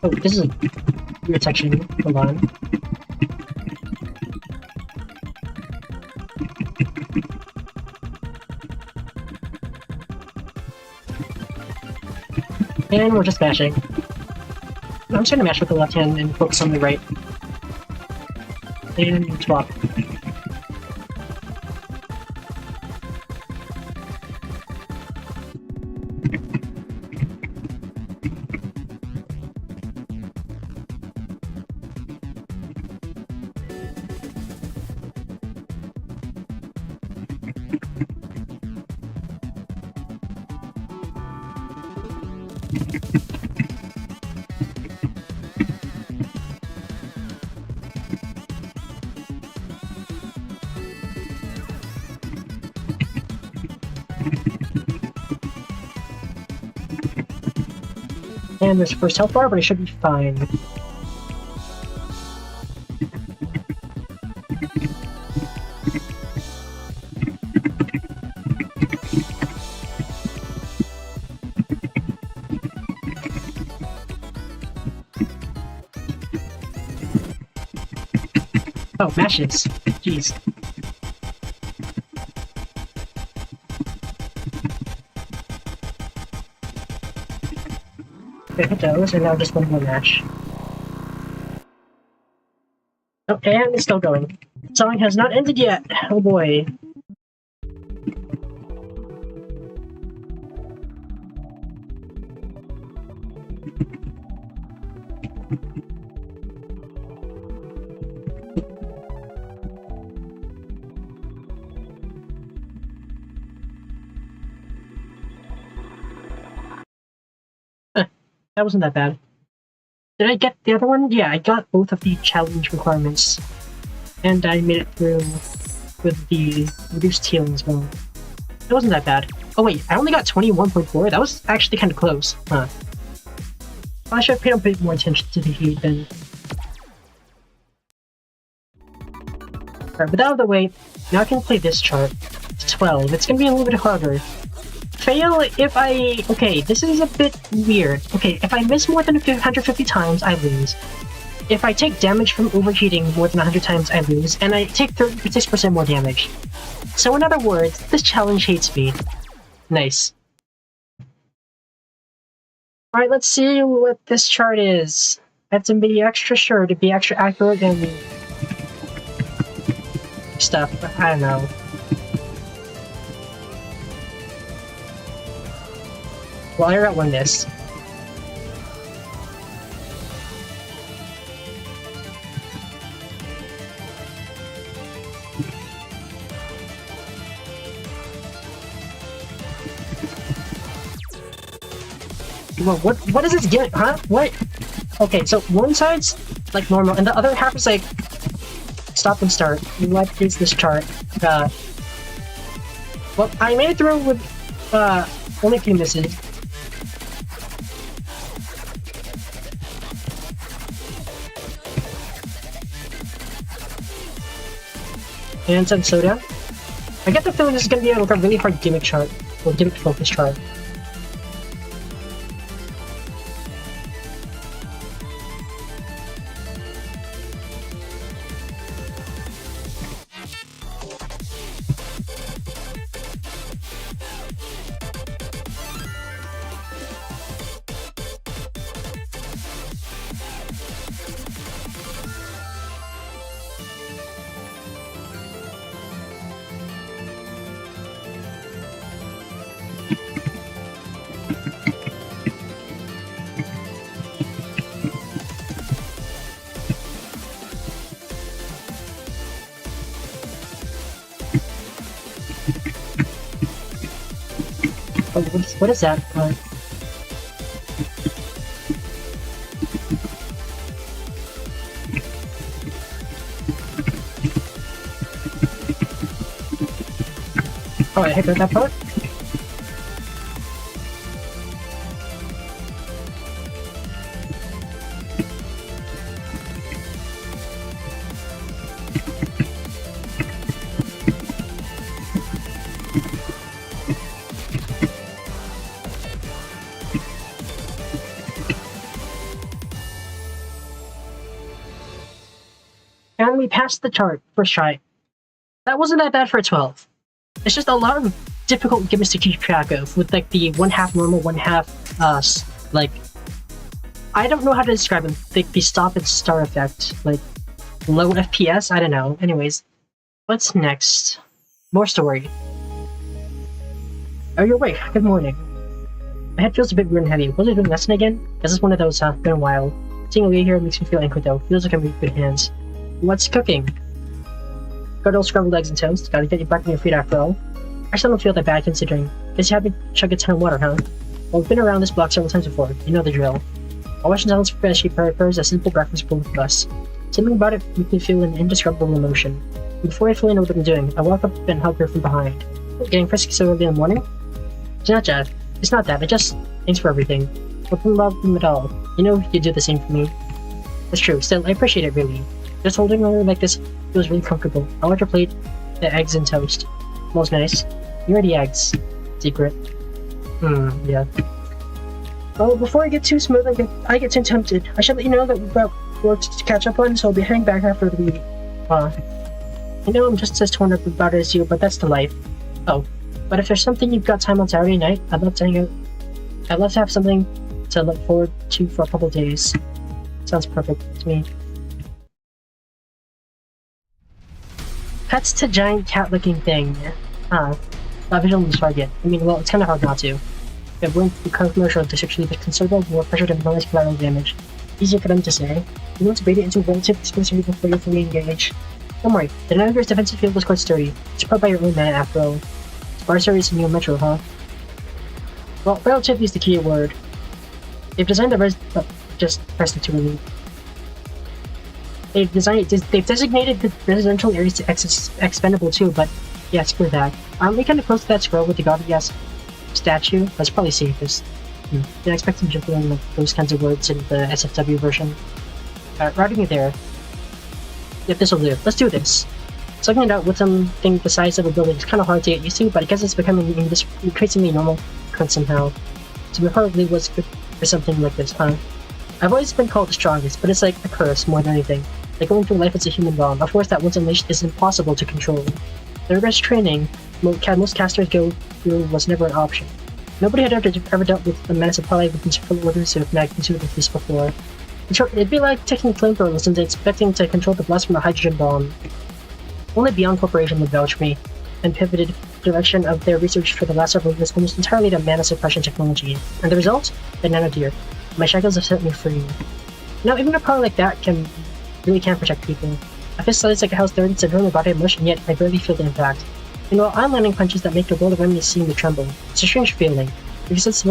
Oh, this is a weird section. Hold on. And we're just mashing. I'm just gonna mash with the left hand and focus on the right. And swap. And there's the first health bar, but I should be fine. Oh, mashes. Jeez. Okay, hit those, and now just one more mash. Oh, and it's still going. Song has not ended yet. Oh boy. That wasn't that bad. Did I get the other one? Yeah, I got both of the challenge requirements. And I made it through with the reduced healing as well. It wasn't that bad. Oh wait, I only got 21.4? That was actually kind of close. Huh. I should have paid a bit more attention to the heat then. Alright, with that out of the way, now I can play this chart. It's 12. It's gonna be a little bit harder. Fail if I... Okay, this is a bit weird. Okay, if I miss more than 150 times, I lose. If I take damage from overheating more than 100 times, I lose, and I take 36% more damage. So in other words, this challenge hates me. Nice. Alright, let's see what this chart is. I have to be extra sure to be extra accurate and... stuff, but I don't know. Well, I got one miss. Well, what is this gimmick, huh? What? Okay, so one side's like normal, and the other half is like stop and start. What is this chart? Well, I made it through with only a few misses. And some soda. I get the feeling this is gonna be like a really hard gimmick chart, or gimmick focus chart. Oh, what is that? Oh, I hit that part? And we passed the chart, first try. That wasn't that bad for a 12. It's just a lot of difficult gimmicks to keep track of, with like the one half normal, one half, like, I don't know how to describe them. The stop and start effect, like, low FPS, I don't know. Anyways, what's next? More story. Oh, you're awake. Good morning. My head feels a bit weird and heavy. Was I doing lesson again? This is one of those, Been a while. Seeing Leah here makes me feel anchored though. Feels like I'm in good hands. What's cooking? Got all scrambled eggs and toast. Gotta get you back on your feet after all. I still don't feel that bad considering. Guess you had me chug a ton of water, huh? Well, we've been around this block several times before. You know the drill. I watch in silence for as she prepares a simple breakfast full of us. Something about it makes me feel an indescribable emotion. And before I fully know what I'm doing, I walk up and hug her from behind. Getting frisky so early in the morning? It's not that. It's not that. I just... Thanks for everything. Wouldn't love them at all. You know, you do the same for me. It's true. Still, I appreciate it, really. Just holding her like this feels really comfortable. I want her plate the eggs and toast. Smells nice. Here are the eggs. Secret. Yeah. Oh, before I get too smooth, I get too tempted. I should let you know that we've got work to catch up on, so I'll be heading back after the week. I know I'm just as torn up about it as you, but that's the life. Oh, but if there's something you've got time on Saturday night, I'd love to hang out. I'd love to have something to look forward to for a couple days. Sounds perfect to me. Cuts to giant cat-looking thing. Visual target. I mean, well, it's kind of hard not to. If we're the commercial to sexually be considerable, more pressure to minimize collateral damage. Easier for them to say. You want to bait it into a relative dispensary before you fully engage. Don't worry, the Niagara's defensive field was quite sturdy. It's put by your own man after all. Bar series in Neo Metro, huh? Well, relative is the key word. They've designed the just press it to relief. They've designated the residential areas to expendable too, but yeah, screw that. Aren't we kind of close to that scroll with the God statue? That's probably safest. Didn't expect them to put in like, those kinds of words in the SFW version. Routing it there. Yep, this'll do. Let's do this. Slugging it out with something the size of a building is kind of hard to get used to, but I guess it's becoming increasingly normal somehow. So it probably was good for something like this, huh? I've always been called the strongest, but it's like a curse more than anything. Like going through life as a human bomb, a force that once unleashed is impossible to control. The rigorous training most casters go through was never an option. Nobody had ever dealt with the menace of poly with full orders of magnitude like this before. It'd be like taking flamethrower lessons and expecting to control the blast from a hydrogen bomb. Only Beyond Corporation would vouch me, and pivoted direction of their research for the last several years almost entirely to mana suppression technology. And the result? The nanodeer. My shackles have set me free. Now, even a power like that really can protect people. I feel slightly like a house there, it's a my body mush, and yet I barely feel the impact. You know, I'm landing punches that make the world of enemies seem to tremble. It's a strange feeling. Because this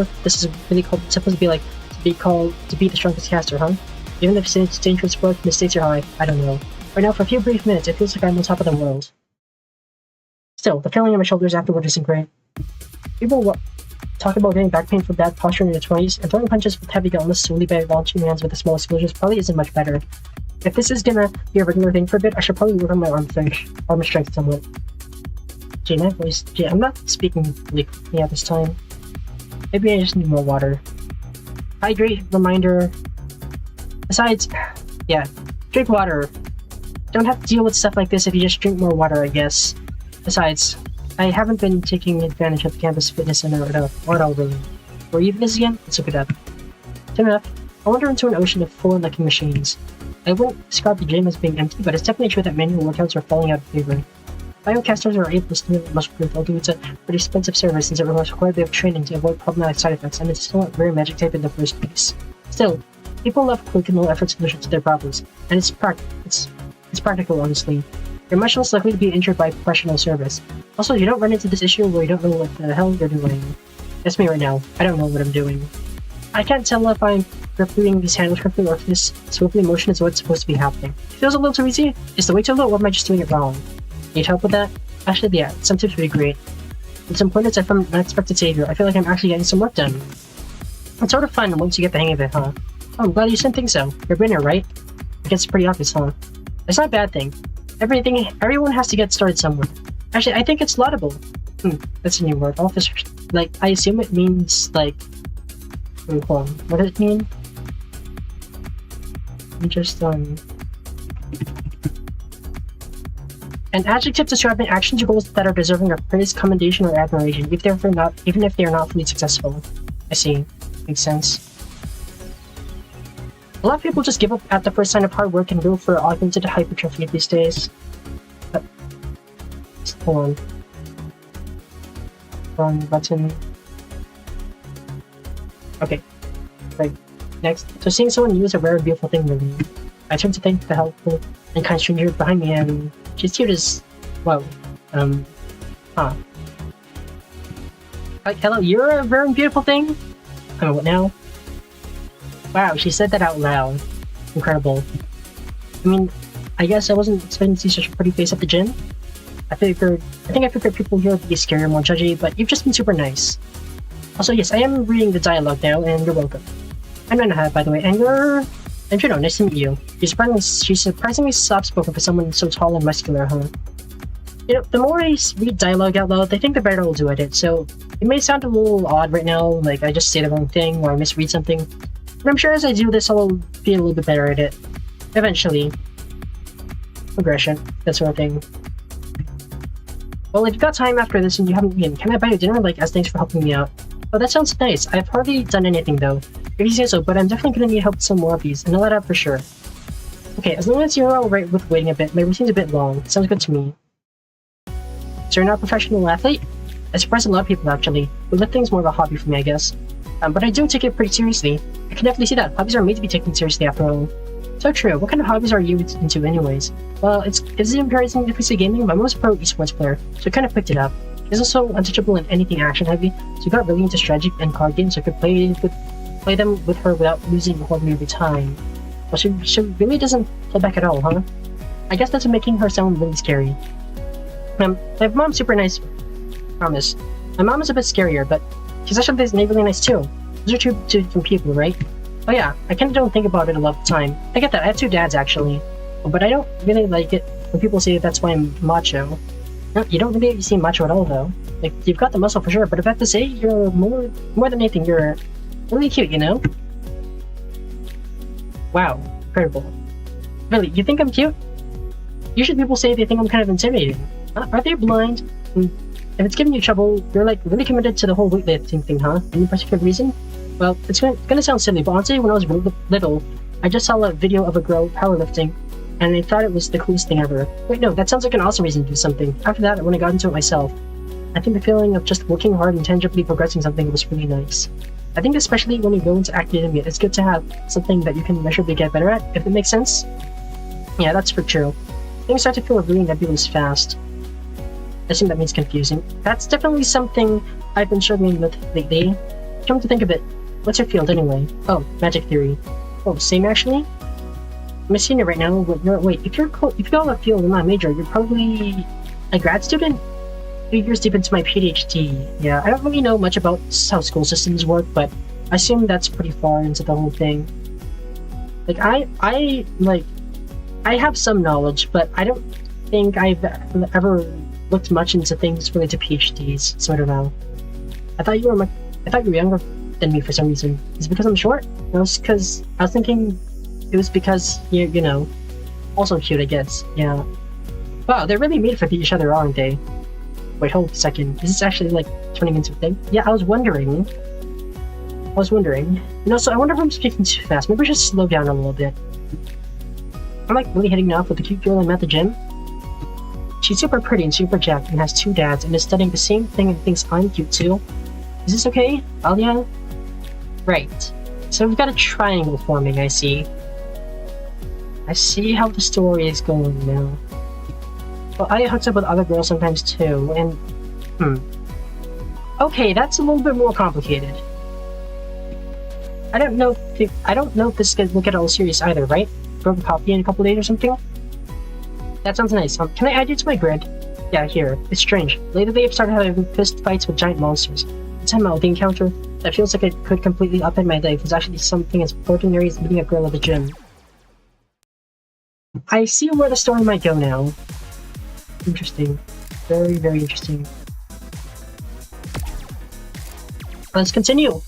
is really supposed to be like, to be the strongest caster, huh? Even if it's dangerous work and the stakes are high, I don't know. Right now, for a few brief minutes, it feels like I'm on top of the world. Still, the feeling on my shoulders afterward isn't great. People talk about getting back pain for bad posture in their 20s, and throwing punches with heavy gauntlets solely by launching hands with the small explosions probably isn't much better. If this is gonna be a regular thing for a bit, I should probably work on my arm strength somewhat. Gee, my voice. Gee, I'm not speaking really quickly at this time. Maybe I just need more water. Hydrate, reminder. Besides, yeah, drink water. Don't have to deal with stuff like this if you just drink more water, I guess. Besides, I haven't been taking advantage of the campus fitness center at all, really. Were you this again? Let's look it up. Soon enough, I wander into an ocean of full-looking machines. I wouldn't describe the gym as being empty, but it's definitely true that manual workouts are falling out of favor. Biocasters are able to stimulate muscle growth, although it's a pretty expensive service since it requires quite a bit of training to avoid problematic side effects, and it's still not very magic type in the first place. Still, people love quick and low-effort solutions to their problems, and it's practical, honestly. You're much less likely to be injured by professional service. Also, you don't run into this issue where you don't know what the hell you're doing. That's me right now. I don't know what I'm doing. I can't tell if I'm repeating these handles correctly or if this swiftly motion is what's supposed to be happening. It feels a little too easy. Is the weight too low or am I just doing it wrong? Need help with that? Actually, yeah, some tips would be great. With some pointers from an unexpected savior, I feel like I'm actually getting some work done. It's sort of fun once you get the hang of it, huh? Oh, I'm glad you didn't think so. You're a winner, right? I guess it's pretty obvious, huh? It's not a bad thing. Everyone has to get started somewhere. Actually, I think it's laudable. That's a new word. Officer, like, I assume it means, like... Hold on. What does it mean? An adjective describing actions or goals that are deserving of praise, commendation, or admiration, even if they are not fully successful. I see. Makes sense. A lot of people just give up at the first sign of hard work and go for augmented hypertrophy these days. Hold on. Wrong button. Okay. Right. Next. So seeing someone use a rare and beautiful thing really. I turn to thank the helpful and kind stranger behind me and she's cute as... Whoa. Like, hello, you're a rare and beautiful thing? What now? Wow, she said that out loud. Incredible. I mean, I guess I wasn't expecting to see such a pretty face at the gym. I think I figured people here would be scarier, more judgy, but you've just been super nice. Also, yes, I am reading the dialogue now, and you're welcome. I'm Nanaha, by the way, and you're... And you know, nice to meet you. She's surprisingly soft-spoken for someone so tall and muscular, huh? You know, the more I read dialogue out loud, I think the better I'll do at it, so... It may sound a little odd right now, like I just say the wrong thing, or I misread something. But I'm sure as I do this, I'll be a little bit better at it. Eventually. Progression, that sort of thing. Well, if you've got time after this and you haven't eaten, can I buy you dinner, like, as thanks for helping me out? Oh, that sounds nice. I've hardly done anything, though. If you say so, but I'm definitely gonna need help with some more of these, and I'll let out for sure. Okay, as long as you're alright with waiting a bit, my routine's a bit long. Sounds good to me. So you're not a professional athlete? I surprise a lot of people, actually. But lifting's more of a hobby for me, I guess. But I do take it pretty seriously. I can definitely see that. Hobbies are made to be taken seriously, after all. So true. What kind of hobbies are you into, anyways? Well, is it embarrassing if we say gaming? My mom's a pro esports player, so I kind of picked it up. It's also untouchable in anything action-heavy, so I got really into strategy and card games, so I could play them with her without losing or holding every time. Well, she really doesn't hold back at all, huh? I guess that's making her sound really scary. My mom's super nice. Promise. My mom is a bit scarier, but she's actually neighborly nice too. Those are two different people, right? Oh yeah, I kinda don't think about it a lot of the time. I get that, I have two dads actually. But I don't really like it when people say that's why I'm macho. No, you don't really seem macho at all though. Like, you've got the muscle for sure, but if I have to say, you're more than anything, you're really cute, you know? Wow, incredible. Really, you think I'm cute? Usually people say they think I'm kind of intimidating. Are they blind? If it's giving you trouble, you're like really committed to the whole weightlifting thing, huh? Any particular reason? Well, it's gonna sound silly, but honestly, when I was little, I just saw a video of a girl powerlifting, and I thought it was the coolest thing ever. Wait, no, that sounds like an awesome reason to do something. After that, when I got into it myself, I think the feeling of just working hard and tangibly progressing something was really nice. I think especially when you go into academia, it's good to have something that you can measurably get better at, if it makes sense. Yeah, that's for true. Things start to feel really nebulous fast. I assume that means confusing. That's definitely something I've been struggling with lately. Come to think of it, what's your field anyway? Oh, magic theory. Oh, same actually? I'm a senior right now, but if you call a field in my major, you're probably a grad student? 3 years deep into my PhD. Yeah, I don't really know much about how school systems work, but I assume that's pretty far into the whole thing. Like, I have some knowledge, but I don't think I've ever looked much into things related to PhDs, so I don't know. I thought you were younger than me for some reason. Is it because I'm short? No, it's because I was thinking it was because you know, also cute, I guess. Yeah. Wow, they're really made for each other, aren't they? Wait, hold a second. Is this actually like turning into a thing? Yeah, I was wondering. You know, so I wonder if I'm speaking too fast. Maybe I should slow down a little bit. I'm like really hitting it off with the cute girl I met at the gym. She's super pretty and super jacked and has 2 dads and is studying the same thing and thinks I'm cute too. Is this okay, Alia? Right. So we've got a triangle forming, I see. I see how the story is going now. Well, Alia hooks up with other girls sometimes too, and... Okay, that's a little bit more complicated. I don't know if this will get all serious either, right? Grab a copy in a couple days or something? That sounds nice. Can I add you to my grid? Yeah, here. It's strange. Lately they've started having fist fights with giant monsters. The time out the encounter that feels like it could completely upend my life is actually something as ordinary as meeting a girl at the gym. I see where the story might go now. Interesting. Very, very interesting. Let's continue.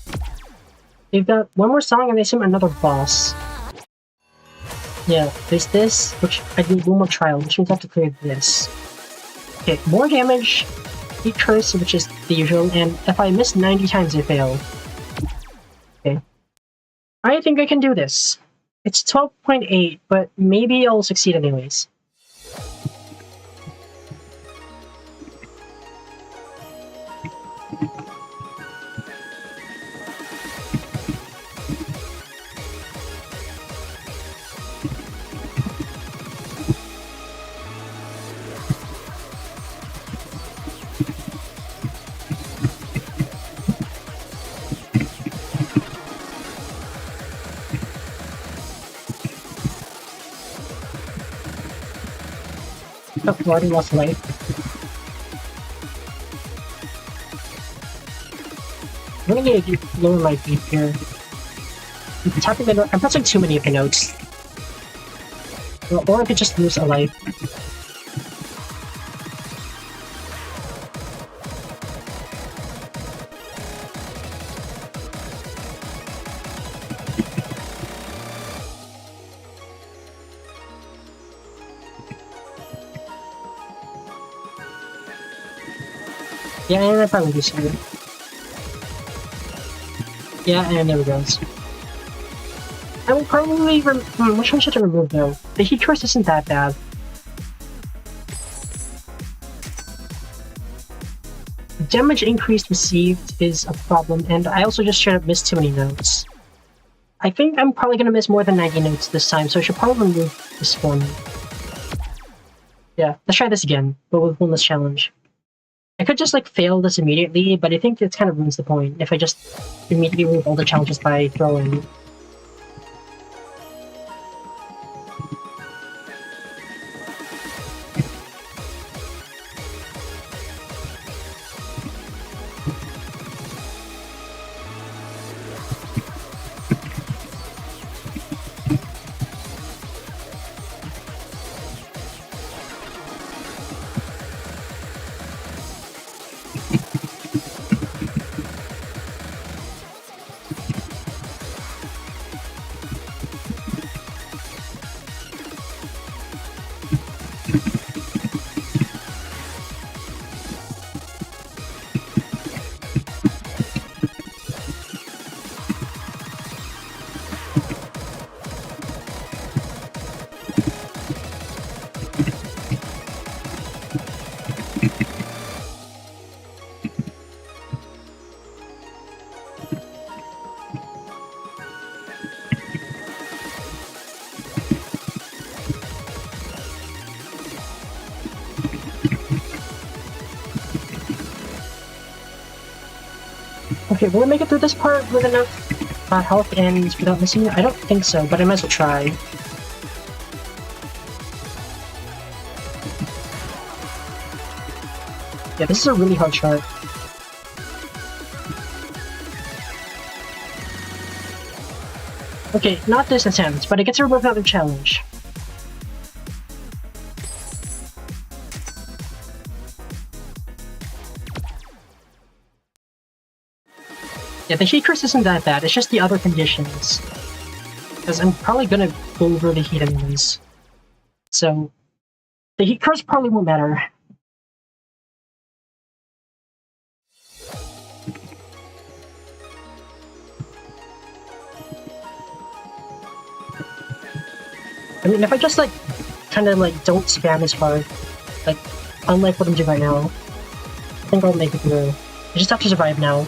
We've got one more song and I assume another boss. Yeah, there's this, which I need one more trial, which means I have to clear this. Okay, more damage, heat curse, which is the usual, and if I miss 90 times I fail. Okay. I think I can do this. It's 12.8, but maybe I'll succeed anyways. Oh, I already lost life. I'm gonna need to lower my beat here. I'm pressing too many of the notes. Or I could just lose a life. Yeah, and I probably do so. Yeah, and there it goes. I will probably which one should I remove though? The heat curse isn't that bad. Damage increase received is a problem, and I also just straight up missed too many notes. I think I'm probably gonna miss more than 90 notes this time, so I should probably remove this one. Yeah, let's try this again, but with one less challenge. I could just like fail this immediately, but I think it kind of ruins the point if I just immediately remove all the challenges by throwing. Okay, will I make it through this part with enough health and without missing it? I don't think so, but I might as well try. Yeah, this is a really hard chart. Okay, not this attempt, but I get to remove another challenge. Yeah, the heat curse isn't that bad, it's just the other conditions. Because I'm probably gonna go over the heat anyways. So, the heat curse probably won't matter. I mean, if I just, like, kinda, like, don't spam as hard, like, unlike what I'm doing right now, I think I'll make it through. I just have to survive now.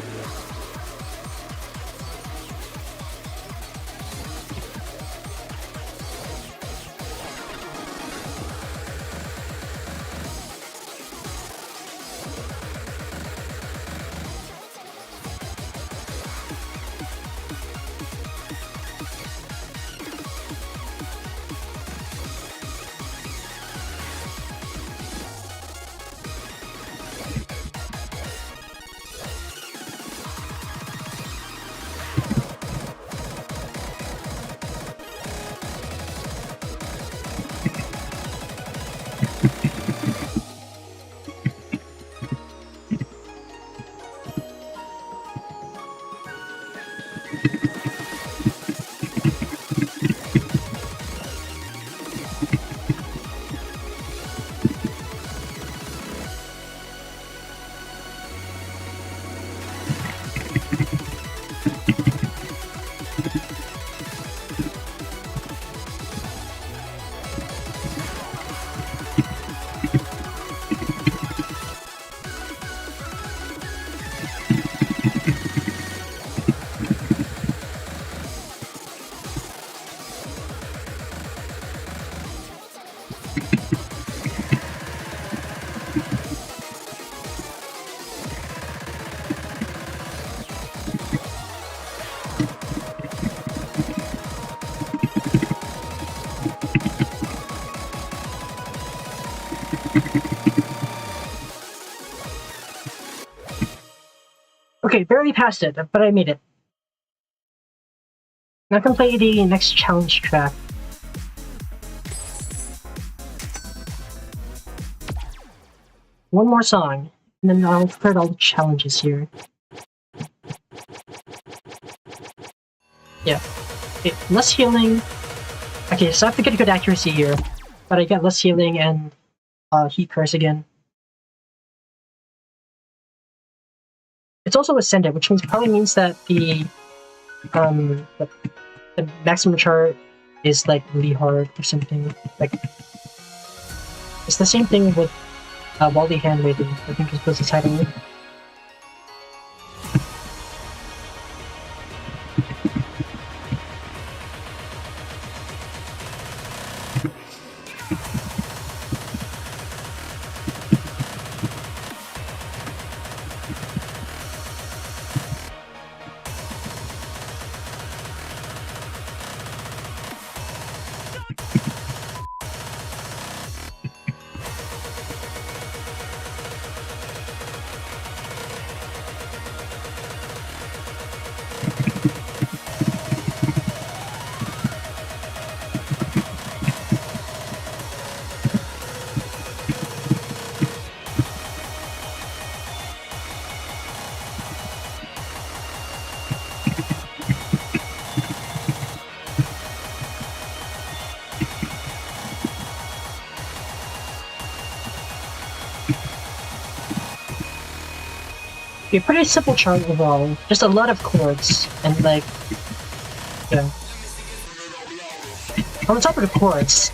Okay, barely passed it, but I made it. Now I can play the next challenge track. One more song, and then I'll clear all the challenges here. Yeah. Okay, less healing. Okay, so I have to get a good accuracy here, but I get less healing and heat curse again. It's also ascended, which probably means that the maximum chart is like really hard or something. Like it's the same thing with Wally Hand Waving, I think is supposed to title it. A pretty simple chart overall, just a lot of chords, and like, yeah. On top of the chords,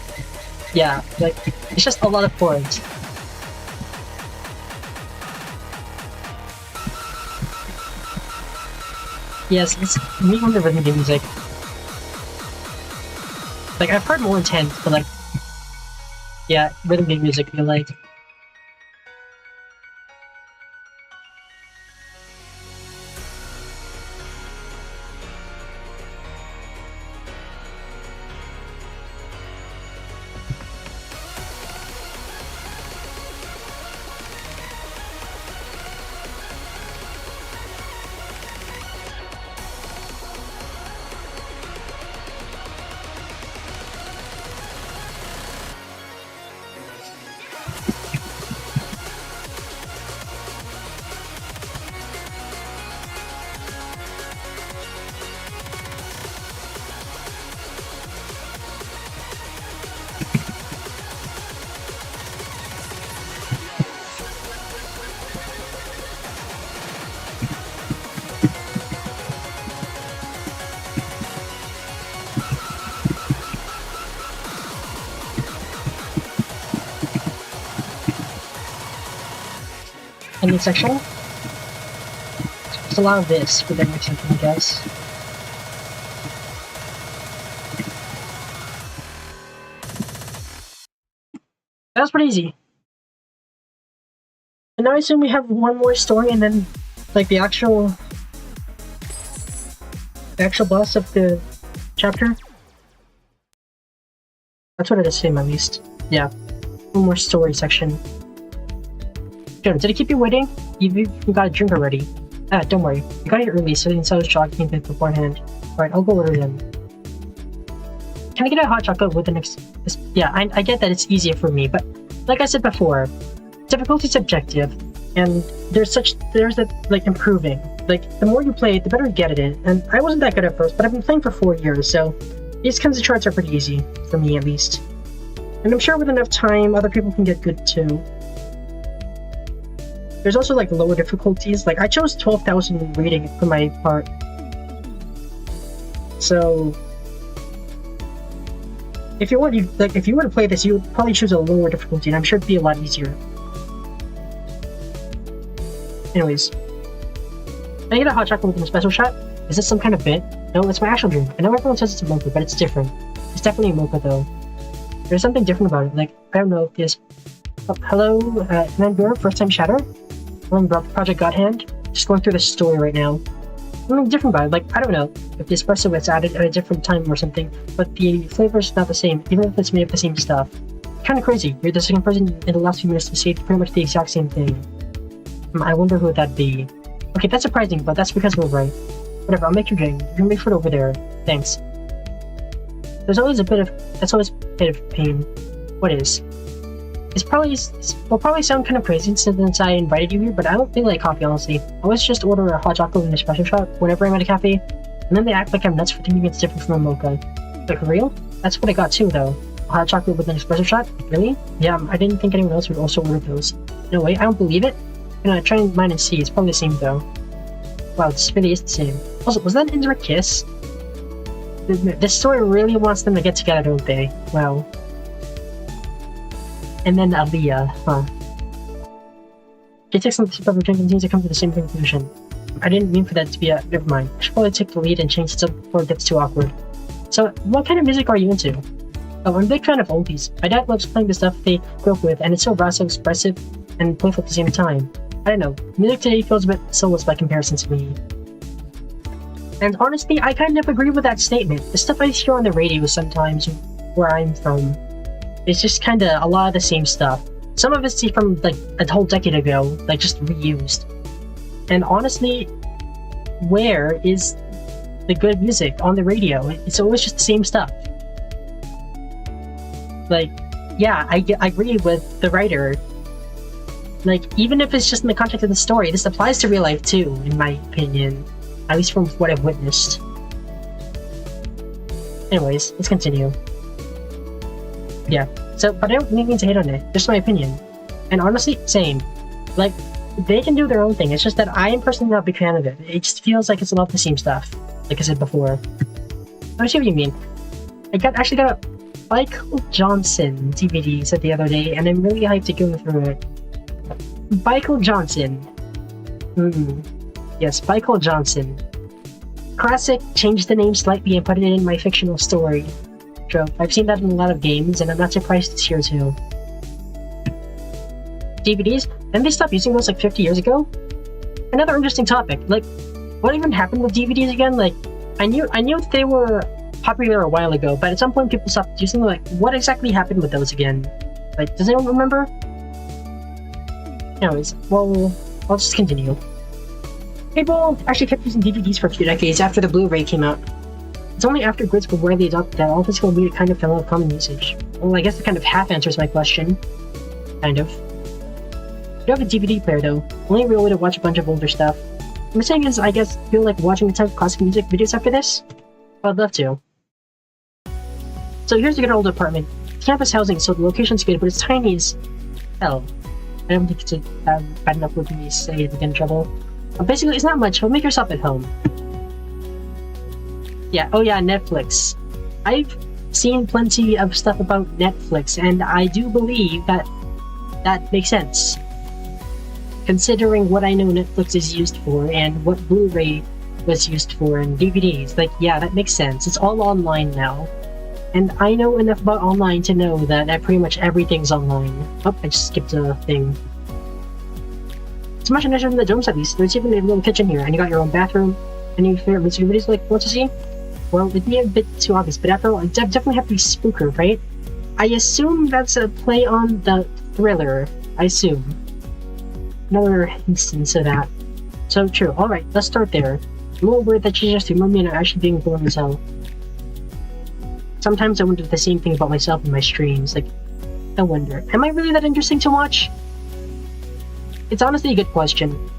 yeah, like, it's just a lot of chords. Yes, it's me on the rhythm game music. Like, I've heard more intense, but like, yeah, rhythm game music, I feel like. Ending section. There's a lot of this for the ending section, I guess. That was pretty easy. And now I assume we have one more story and then, like, the actual boss of the chapter. That's what I'd assume, at least. Yeah. One more story section. Did it keep you waiting? You got a drink already. Ah, don't worry. You got here early, so instead of jogging a bit beforehand. Alright, I'll go order them. Can I get a hot chocolate with the next... Yeah, I get that it's easier for me, but like I said before, difficulty is subjective, and there's like, improving. Like, the more you play, the better you get at it, and I wasn't that good at first, but I've been playing for 4 years, so these kinds of charts are pretty easy, for me at least. And I'm sure with enough time, other people can get good too. There's also like lower difficulties. Like I chose 12,000 rating for my part. So if you were to play this, you would probably choose a lower difficulty, and I'm sure it'd be a lot easier. Anyways, can I get a hot chocolate with a special shot? Is this some kind of bit? No, it's my actual drink. I know everyone says it's a mocha, but it's different. It's definitely a mocha though. There's something different about it. Like I don't know if this. Oh, hello, ENVTuber, first time chatter. Learning about Project GODHAND. Just going through the story right now. Something different about it. Like I don't know if the espresso was added at a different time or something, but the flavor is not the same, even if it's made of the same stuff. Kind of crazy. You're the second person in the last few minutes to say pretty much the exact same thing. I wonder who that'd be. Okay, that's surprising, but that's because we're right. Whatever, I'll make your drink. You can make food over there. Thanks. That's always a bit of pain. What is? Will probably sound kind of crazy since I invited you here, but I don't really like coffee, honestly. I always just order a hot chocolate and an espresso shot whenever I'm at a cafe, and then they act like I'm nuts for thinking it's different from a mocha. Like, for real? That's what I got too, though. A hot chocolate with an espresso shot? Really? Yeah, I didn't think anyone else would also order those. No way, I don't believe it. Try mine and see. It's probably the same, though. Wow, this really is the same. Also, was that an indirect kiss? This story really wants them to get together, don't they? Wow. And then Aliyah, huh? She takes some sip of her drink and seems to come to the same conclusion. I didn't mean for that to be a... Never mind. I should probably take the lead and change it up before it gets too awkward. So, what kind of music are you into? Oh, I'm a big fan of oldies. My dad loves playing the stuff they grew up with, and it's so raw, so expressive, and playful at the same time. I don't know. Music today feels a bit soulless by comparison to me. And honestly, I kind of agree with that statement. The stuff I hear on the radio sometimes, where I'm from, it's just kind of a lot of the same stuff. Some of it's from like a whole decade ago, like just reused. And honestly, where is the good music on the radio? It's always just the same stuff. Like, yeah, I agree with the writer. Like, even if it's just in the context of the story, this applies to real life too, in my opinion. At least from what I've witnessed. Anyways, let's continue. Yeah, so, but I don't mean to hate on it, just my opinion. And honestly, same. Like, they can do their own thing, it's just that I am personally not a big fan of it. It just feels like it's a lot of the same stuff, like I said before. I see what you mean. I actually got a Michael Johnson DVD set the other day, and I'm really hyped to go through it. Michael Johnson. Yes, Michael Johnson. Classic, changed the name slightly and put it in my fictional story. Trope. I've seen that in a lot of games, and I'm not surprised it's here too. DVDs? Didn't they stop using those like 50 years ago? Another interesting topic. Like, what even happened with DVDs again? Like, I knew they were popular a while ago, but at some point people stopped using them. Like, what exactly happened with those again? Like, does anyone remember? Anyways, well, I'll just continue. People actually kept using DVDs for a few decades after the Blu-ray came out. It's only after grids were widely adopted that all physical media kind of fell out of common usage. Well, I guess that kind of half answers my question. Kind of. I do have a DVD player though, only real way to watch a bunch of older stuff. What I'm saying is, I guess, feel like watching a ton of classic music videos after this? Well, I'd love to. So here's a good old apartment. It's campus housing, so the location's good, but it's tiny as hell. I don't think it's bad enough with me to say to get in trouble. Basically, it's not much, but make yourself at home. Yeah, oh yeah, Netflix. I've seen plenty of stuff about Netflix, and I do believe that makes sense. Considering what I know Netflix is used for, and what Blu-ray was used for, and DVDs, like, yeah, that makes sense. It's all online now. And I know enough about online to know that pretty much everything's online. Oh, I just skipped a thing. It's much nicer than the domes at least. There's even a little kitchen here, and you got your own bathroom. Any of your favorite music videos like want to see? Well, it'd be a bit too obvious, but after all, it definitely have to be Spooker, right? I assume that's a play on the Thriller. I assume. Another instance of that. So true. Alright, let's start there. I'm a little worried that you just remember me and I'm actually being boring as hell. Sometimes I wonder the same thing about myself in my streams. Like, I wonder, am I really that interesting to watch? It's honestly a good question.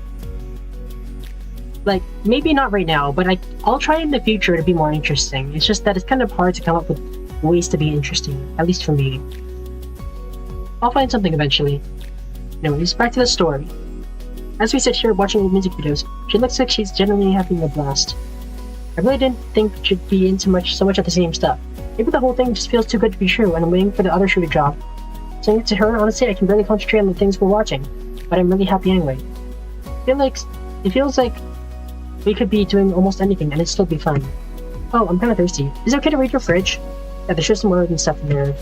Like, maybe not right now, but I'll try in the future to be more interesting. It's just that it's kind of hard to come up with ways to be interesting, at least for me. I'll find something eventually. Anyways, back to the story. As we sit here watching old music videos, she looks like she's genuinely having a blast. I really didn't think she'd be into so much of the same stuff. Maybe the whole thing just feels too good to be true, and I'm waiting for the other shoe to drop. Saying it to her, honestly, I can barely concentrate on the things we're watching, but I'm really happy anyway. It feels like we could be doing almost anything, and it'd still be fun. Oh, I'm kind of thirsty. Is it okay to read your fridge? Yeah, there's just some more and stuff in there.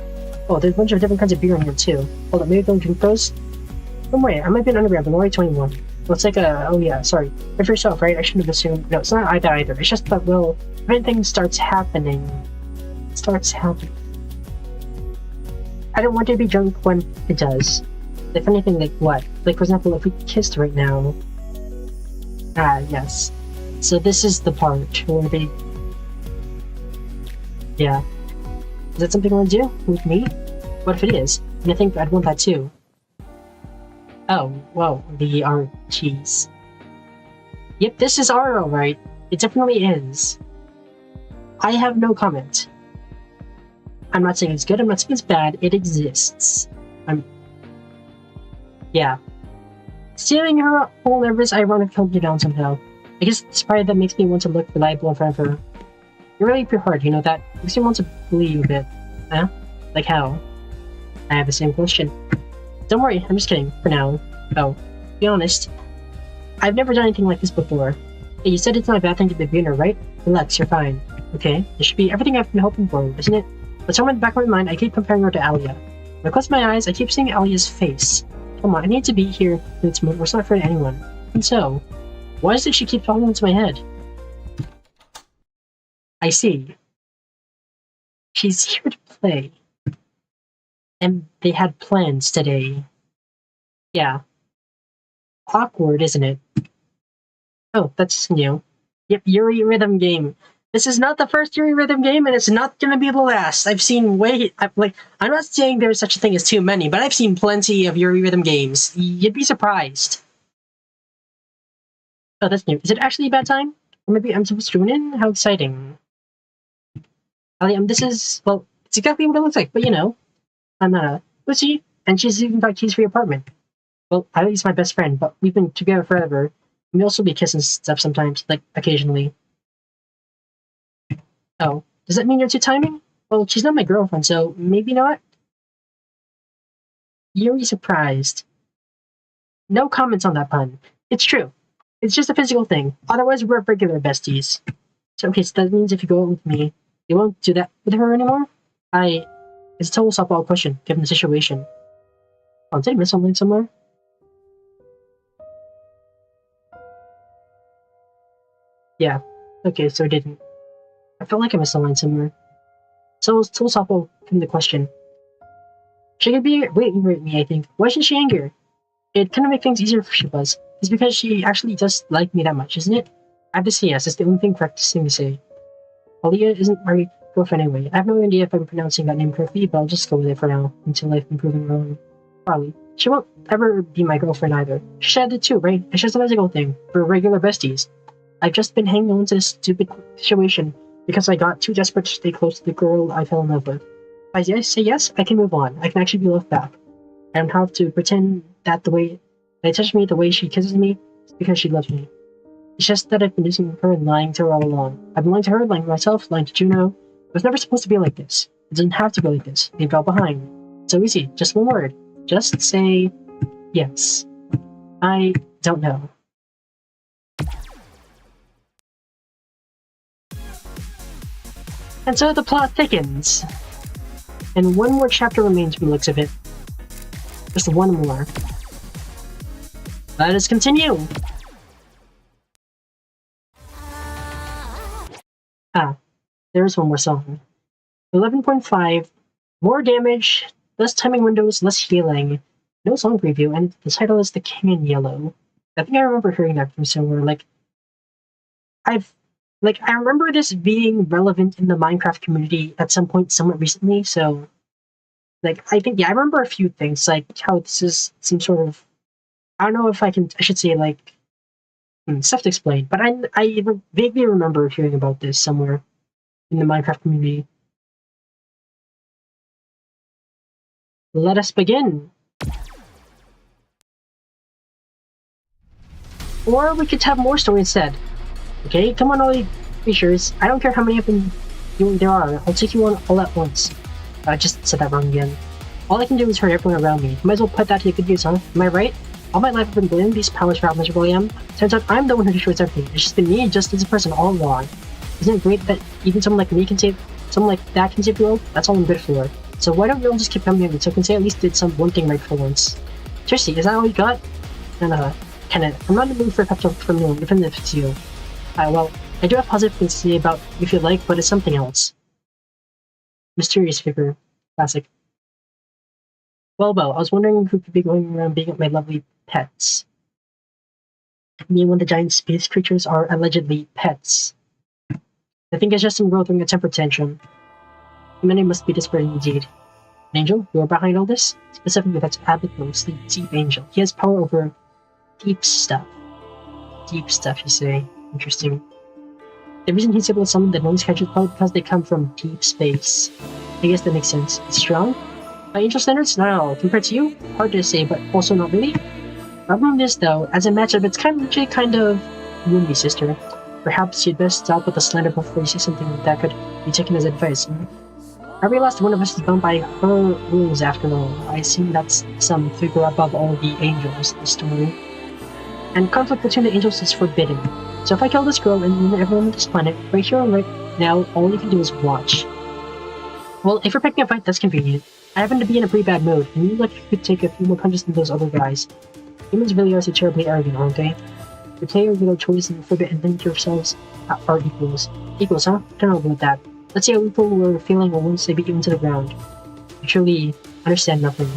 Oh, there's a bunch of different kinds of beer in here too. Hold on, maybe don't drink those? Don't worry, I might be an undergrad, but I'm already 21. Well, it's like oh yeah, sorry. But for yourself, right? I shouldn't have assumed. No, it's not either. It's just that, well, if anything starts happening, I don't want to be drunk when it does. If anything, like what? Like, for example, if we kissed right now. Ah, yes. So this is the part where they... Yeah. Is that something I want to do with me? What if it is? And I think I'd want that too. Oh, whoa, the RTs. Yep, this is art, alright. It definitely is. I have no comment. I'm not saying it's good, I'm not saying it's bad, it exists. Yeah. Stealing her whole nervous ironic calmed me down somehow. I guess it's pride that makes me want to look reliable in front of her. You're really pure heart, you know that? Makes me want to believe a bit. Huh? Like how? I have the same question. Don't worry, I'm just kidding, for now. Oh, to be honest, I've never done anything like this before. Hey, you said it's not a bad thing to be a beginner, right? Relax, you're fine. Okay, this should be everything I've been hoping for, isn't it? But somewhere in the back of my mind, I keep comparing her to Alia. When I close my eyes, I keep seeing Alia's face. Come on, I need to be here in this moment. We're not afraid of anyone. And so, why does she keep falling into my head? I see. She's here to play. And they had plans today. Yeah. Awkward, isn't it? Oh, that's new. Yep, Yuri Rhythm Game. This is not the first Yuri Rhythm game, and it's not gonna be the last. I've seen I'm not saying there's such a thing as too many, but I've seen plenty of Yuri Rhythm games. You'd be surprised. Oh, that's new. Is it actually a bad time? Or maybe I'm supposed to tune in? How exciting. This is, well, it's exactly what it looks like, but you know, I'm not a pussy, and she's even got keys for your apartment. Well, Ali's my best friend, but we've been together forever. We also be kissing stuff sometimes, like occasionally. Oh, does that mean you're too timing? Well, she's not my girlfriend, so maybe not? Yuri surprised. No comments on that pun. It's true. It's just a physical thing. Otherwise, we're regular besties. So, okay, so that means if you go out with me, you won't do that with her anymore? It's a total softball question, given the situation. Oh, did I miss something somewhere? Yeah. Okay, so I didn't. I felt like I missed a line somewhere. So it's total softball given the question. She could be waiting at me, I think. Why should she anger? It kind of make things easier if she was. It's because she actually does like me that much, isn't it? I have to say yes, it's the only thing correct thing to say. Alia isn't my girlfriend anyway. I have no idea if I'm pronouncing that name correctly, but I'll just go with it for now, until I've been proven wrong. Probably. She won't ever be my girlfriend either. She said it too, right? It's just a physical thing. We're regular besties. I've just been hanging on to this stupid situation because I got too desperate to stay close to the girl I fell in love with. If I say yes, I can move on. I can actually be loved back. I don't have to pretend that the way they touch me, the way she kisses me, is because she loves me. It's just that I've been losing her and lying to her all along. I've been lying to her, lying to myself, lying to Juno. It was never supposed to be like this. It doesn't have to be like this. Leave it all behind. It's so easy. Just one word. Just say yes. I don't know. And so the plot thickens. And one more chapter remains from the looks of it. Just one more. Let us continue! Ah, there's one more song. 11.5, more damage, less timing windows, less healing, no song preview, and the title is The King in Yellow. I think I remember hearing that from somewhere, I remember this being relevant in the Minecraft community at some point somewhat recently, so, I think, yeah, I remember a few things, like how this is some sort of, I don't know if I should say, stuff to explain, but I vaguely remember hearing about this somewhere in the Minecraft community. Let us begin! Or we could have more story instead. Okay, come on all you creatures. I don't care how many of them there are, I'll take you on all at once. I just said that wrong again. All I can do is hurt everyone around me. Might as well put that to good use, huh? Am I right? All my life I've been blaming these powers for how miserable I am. Turns out I'm the one who destroys everything. It's just been me, just as a person, all along. Isn't it great that even someone like me can save, someone like that can save the world? That's all I'm good for. So why don't we all just keep coming in so I can say I at least did one thing right for once? Seriously, is that all you got? Kenneth, I'm not in the mood for a pep talk from you, even if it's you. Well, I do have positive things to say about you if you like, but it's something else. Mysterious figure. Classic. Well, I was wondering who could be going around being my lovely pets. Meaning when the giant space creatures are allegedly pets. I think it's just some girl throwing a temper tantrum. Humanity must be desperate indeed. An angel? You are behind all this? Specifically, that's Abathos, the deep angel. He has power over deep stuff. Deep stuff, you say. Interesting. The reason he's able to summon the noise catchers is probably because they come from deep space. I guess that makes sense. It's strong? By angel standards? No. Compared to you? Hard to say, but also not really. Problem is, though, as a matchup, it's kind of you and me, sister. Perhaps you'd best stop with the slander before you say something that could be taken as advice. I realized one of us is bound by her rules after all. I assume that's some figure above all the angels in the story. And conflict between the angels is forbidden. So if I kill this girl and ruin everyone on this planet, right here and right now, all you can do is watch. Well, if you're picking a fight, that's convenient. I happen to be in a pretty bad mood, and you look like you could take a few more punches than those other guys. Humans really are so terribly arrogant, aren't they? You play your little choice and forbid and think yourselves are equals. Equals, huh? I don't know about that. Let's say how people were feeling once they beat you into the ground. You truly understand nothing.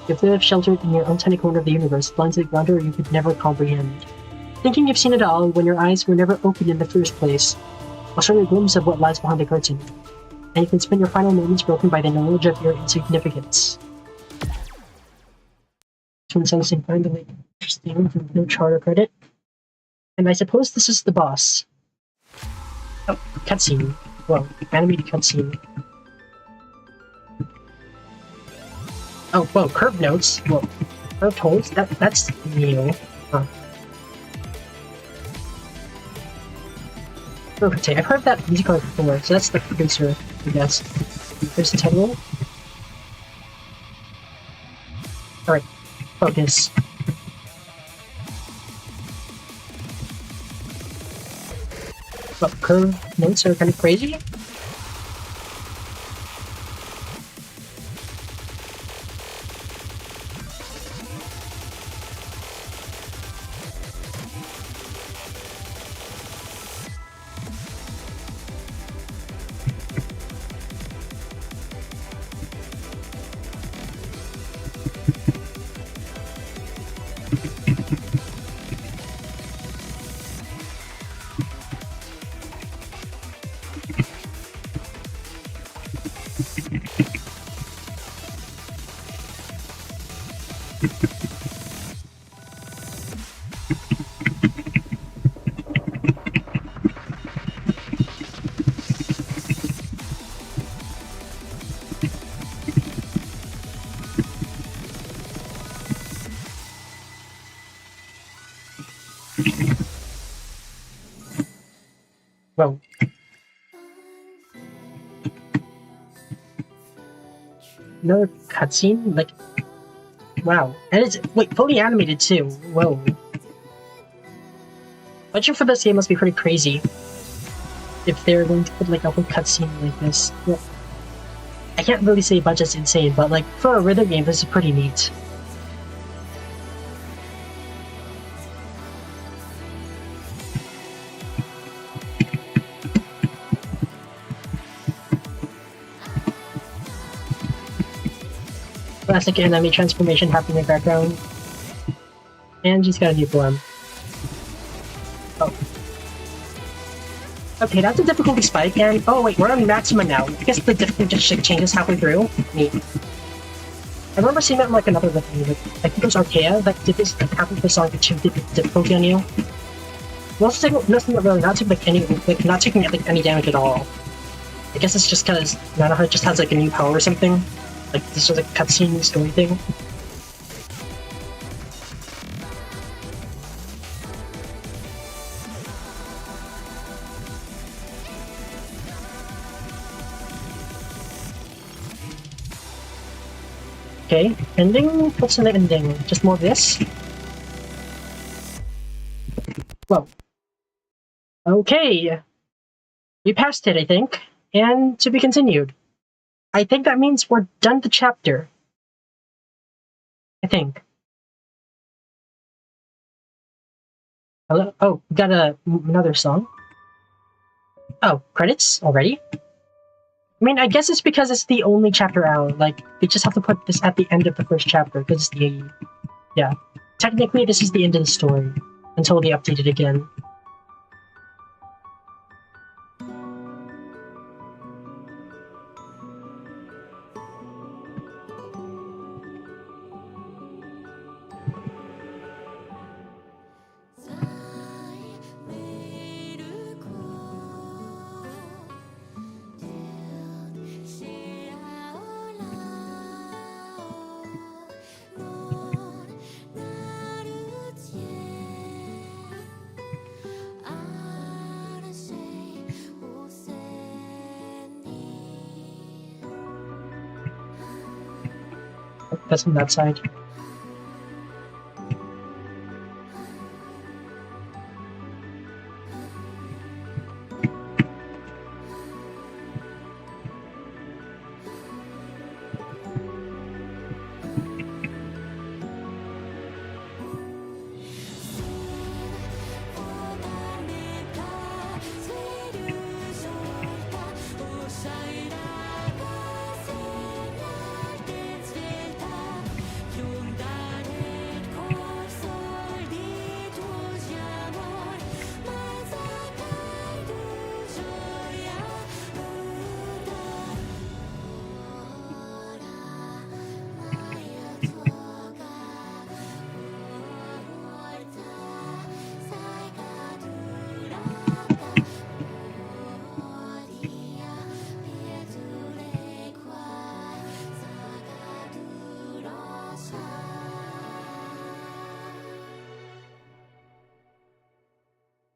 You've lived sheltered in your own tiny corner of the universe, blind to the grandeur you could never comprehend. Thinking you've seen it all when your eyes were never opened in the first place. I'll show you a glimpse of what lies behind the curtain. And you can spend your final moments broken by the knowledge of your insignificance. This one sounds finally interesting, no charter credit. And I suppose this is the boss. Oh, cutscene. Whoa, animated cutscene. Oh, whoa, curved notes. Whoa, curved holds? That's new. Huh. Okay, I've heard that music card before, so that's the producer, I guess. There's the title. Alright, focus. But curved notes are kind of crazy. Whoa. Another cutscene? Like, wow. And it's, wait, fully animated too. Whoa. Budget for this game must be pretty crazy. If they're going to put like a whole cutscene like this. Well, I can't really say budget's insane, but like, for a rhythm game, this is pretty neat. Classic enemy transformation happening in the background. And she's got a new form. Oh. Okay, that's a difficulty spike, and oh wait, we're on maximum now. I guess the difficulty just changes halfway through. Neat. I remember seeing that in like another review, like, I think it was Archaea that did this, like halfway through the song to change the difficulty on you. Nothing really, not taking like any damage at all. I guess it's just because Nanoheart just has like a new power or something. Like, this is a cutscene story thing. Okay, ending? What's in the ending? Just more of this? Whoa. Okay! We passed it, I think. And to be continued. I think that means we're done the chapter. I think. Hello? Oh, we got another song. Oh, credits already? I mean, I guess it's because it's the only chapter out. Like, they just have to put this at the end of the first chapter, because it's the... Yeah. Technically, this is the end of the story. until they update it again. That's on that side.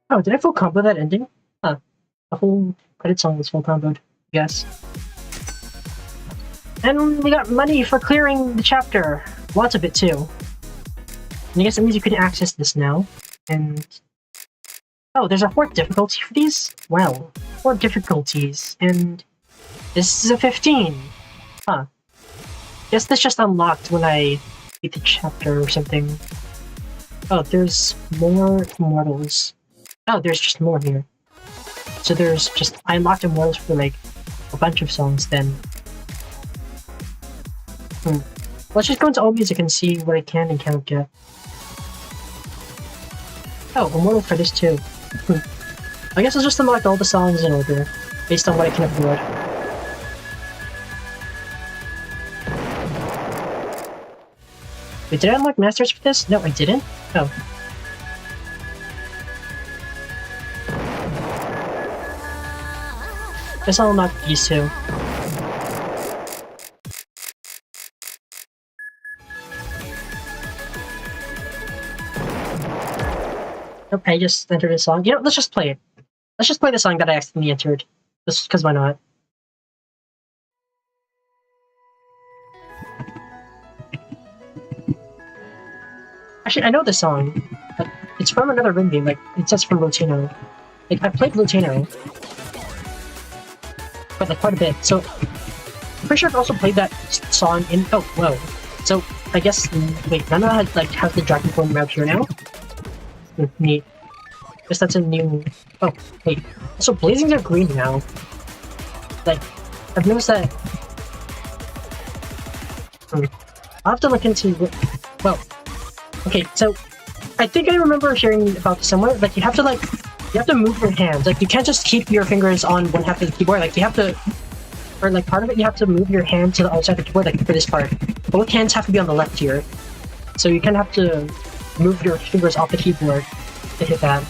Oh, did I full combo that ending? Huh. The whole credit song was full comboed, I guess. And we got money for clearing the chapter. Lots of it, too. And I guess that means you can access this now. And... oh, there's a 4th difficulty for these? Wow. 4 difficulties. And... this is a 15. Huh. Guess this just unlocked when I beat the chapter or something. Oh, there's more immortals. Oh, there's just more here. So there's just... I unlocked immortals for like a bunch of songs then. Let's just go into all music and see what I can and can't get. Oh, immortal for this too. I guess I'll just unlock all the songs in order, based on what I can afford. Wait, did I unlock masters for this? No, I didn't? Oh. Guess I'll unlock these two. Nope, I just entered a song. You know, let's just play it. Let's just play the song that I accidentally entered. Just because why not? Actually, I know this song. But it's from another Ring game, like, it says from Lotino. Like, I played Lotino. But like quite a bit, so I'm pretty sure I've also played that song in... oh, whoa. So, I guess... wait, Nana has, like, has the Dragon Form map here now? Neat. Guess that's a new... oh, wait. So, Blazings are green now. Like, I've noticed that... I'll have to look into... well... okay, so... I think I remember hearing about this somewhere. Like, you have to, like... you have to move your hands. Like, you can't just keep your fingers on one half of the keyboard. Like, you have to... or, like, part of it, you have to move your hand to the other side of the keyboard, like, for this part. Both hands have to be on the left here. So you kind of have to move your fingers off the keyboard to hit that.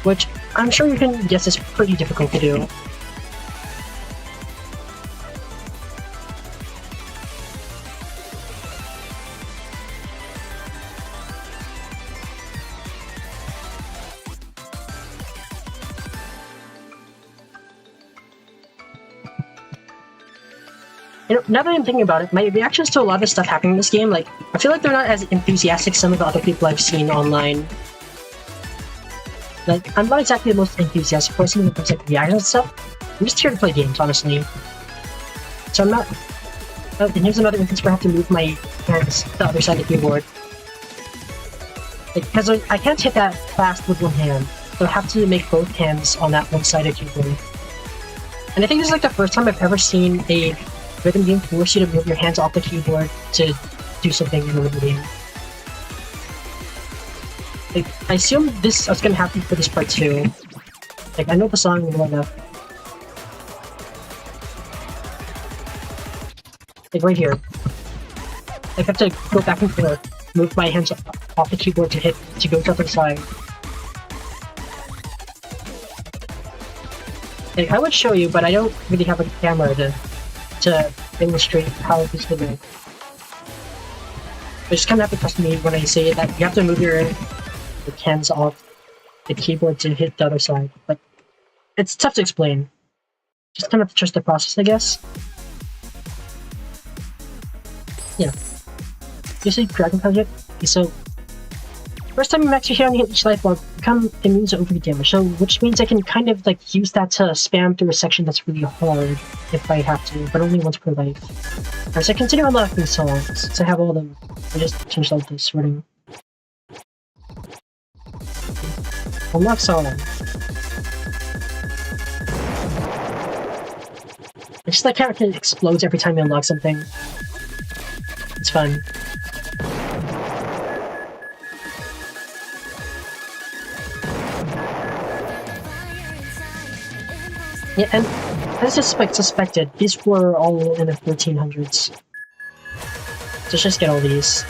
Which, I'm sure you can guess is pretty difficult to do. You know, now that I'm thinking about it, my reactions to a lot of stuff happening in this game, like, I feel like they're not as enthusiastic as some of the other people I've seen online. Like, I'm not exactly the most enthusiastic person when it comes to like, reactions and stuff. I'm just here to play games, honestly. So I'm not... oh, and here's another instance where I have to move my hands to the other side of the keyboard. Like, because I can't hit that fast with one hand, so I have to make both hands on that one side of the keyboard. And I think this is like the first time I've ever seen a rhythm game force you to move your hands off the keyboard to do something in a rhythm game. Like, I assume this is gonna happen for this part too. Like, I know the song well enough. Like, right here. Like, I have to go back and forth, move my hands off the keyboard to go to the other side. Like, I would show you, but I don't really have a camera to illustrate how this would look. But just kind of have to trust me when I say that you have to move your hands off the keyboard to hit the other side. But it's tough to explain. Just kind of trust the process, I guess. Yeah. You see Dragon Project? Okay, so first time you max your hit on each life bar, become immune to overheat damage. So which means I can kind of like use that to spam through a section that's really hard if I have to, but only once per life. Alright, so I continue unlocking songs. So I have all of them. I just changed all this sorting. Unlock song. It's just like character explodes every time you unlock something. It's fun. Yeah, and as suspected, these were all in the 1300s. So let's just get all these.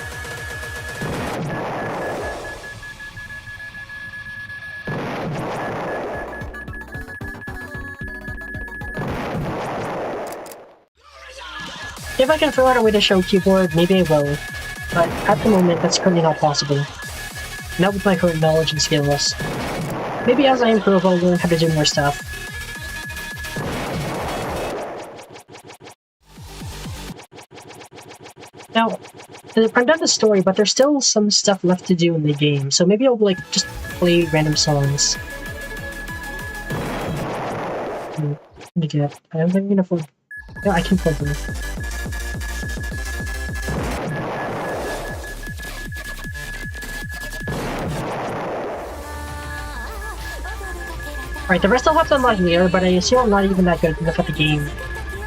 If I can figure out a way to show keyboard, maybe I will. But at the moment, that's currently not possible. Not with my current knowledge and skills. Maybe as I improve, I'll learn how to do more stuff. Now, I'm done the story, but there's still some stuff left to do in the game, so maybe I'll like just play random songs. I don't think I can afford. No, I can afford them. Alright, the rest I'll have to unlock later, but I assume I'm not even that good enough at the game.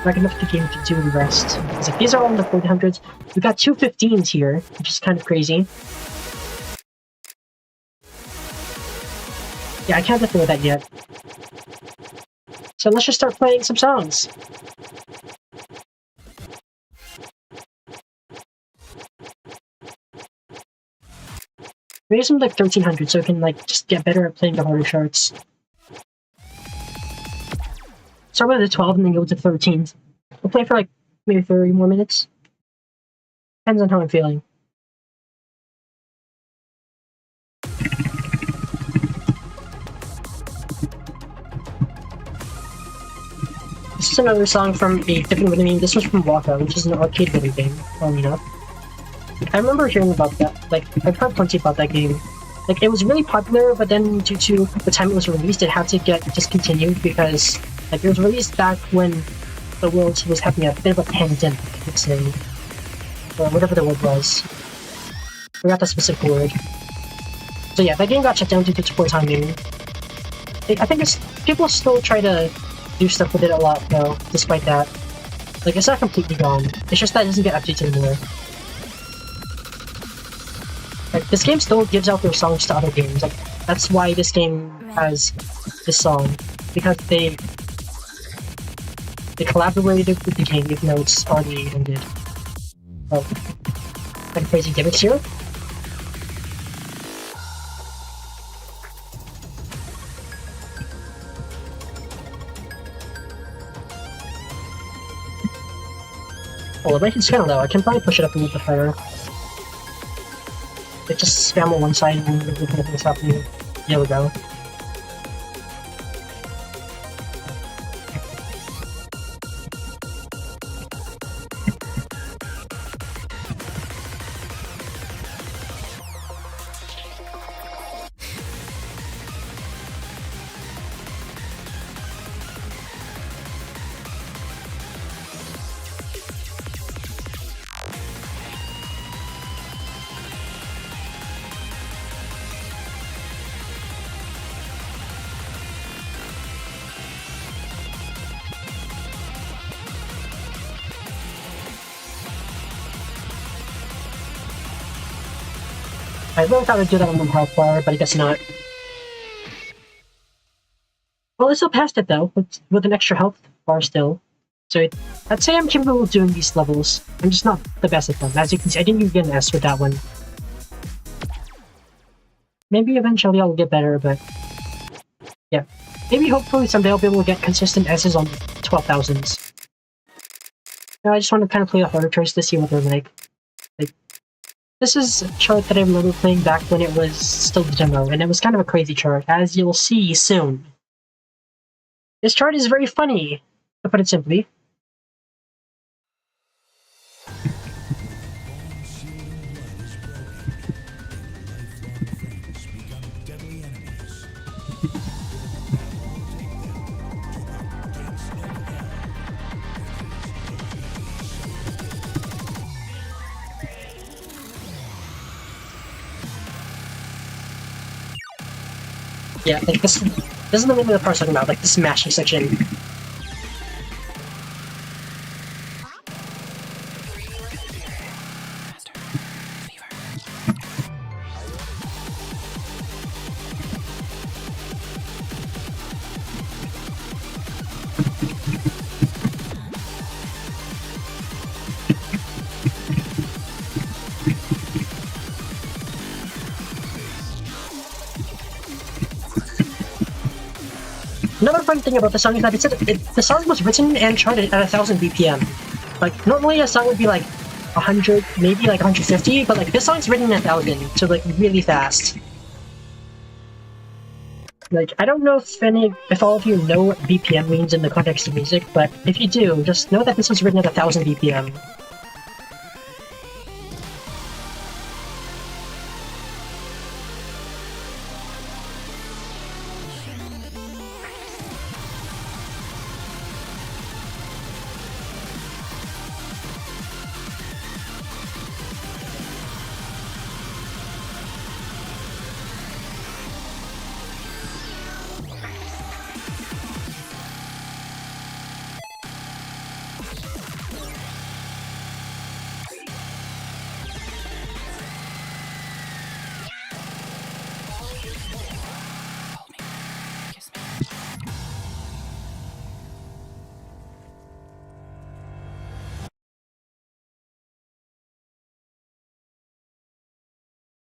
Not good enough at the game to do the rest. Because if these are all in the 400s, we got two 15s here, which is kind of crazy. Yeah, I can't afford that yet. So let's just start playing some songs. Maybe some like 1300 so I can like just get better at playing the harder charts. Start with the 12 and then go to 13. We'll play for like maybe 30 more minutes. Depends on how I'm feeling. This is another song from a different video game. This was from Waka, which is an arcade video game, funnily enough. I remember hearing about that. Like, I've heard plenty about that game. Like, it was really popular, but then due to the time it was released, it had to get discontinued because, like, it was released back when the world was having a bit of a pandemic, let's say. Or whatever the word was. I forgot the specific word. So yeah, that game got shut down due to poor timing. I think people still try to do stuff with it a lot, though, despite that. Like, it's not completely gone. It's just that it doesn't get updated anymore. Like, this game still gives out their songs to other games. Like, that's why this game has this song. Because they collaborated with the game even though it's already ended. Oh. Like crazy gimmicks here. Oh, the rank is kind of low. I can probably push it up a little bit higher. Like, just spam on one side and then nothing's happening. There we go. I really thought I'd do that on the health bar, but I guess not. Well, I still passed it though, with an extra health bar still. So I'd say I'm capable of doing these levels. I'm just not the best at them. As you can see, I didn't even get an S with that one. Maybe eventually I'll get better, but yeah. Maybe hopefully someday I'll be able to get consistent S's on 12,000s. I just want to kind of play the harder choice to see what they're like. This is a chart that I remember playing back when it was still the demo, and it was kind of a crazy chart, as you'll see soon. This chart is very funny, to put it simply. Yeah, like this isn't the name of the part I'm talking about, like the smashing section. Another fun thing about the song is that the song was written and charted at 1,000 BPM. Like, normally a song would be like 100, maybe like 150, but like this song's written at 1,000, so like really fast. Like, I don't know if all of you know what BPM means in the context of music, but if you do, just know that this was written at 1,000 BPM.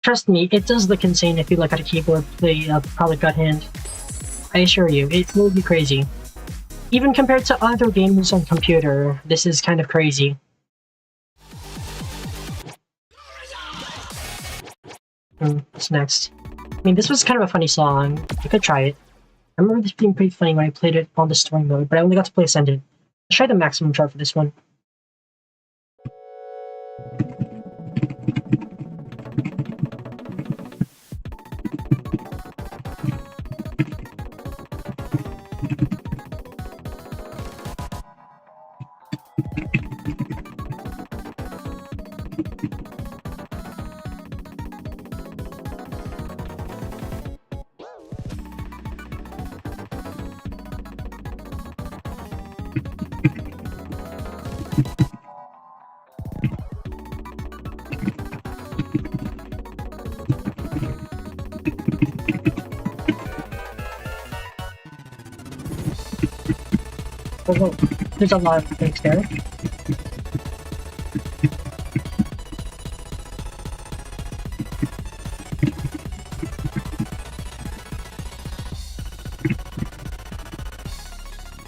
Trust me, it does look insane if you look at a keyboard play PROJEKT GODHAND. I assure you, it will be crazy. Even compared to other games on computer, this is kind of crazy. What's next? I mean, this was kind of a funny song. You could try it. I remember this being pretty funny when I played it on the story mode, but I only got to play Ascended. Let's try the maximum chart for this one. There's a lot of things there.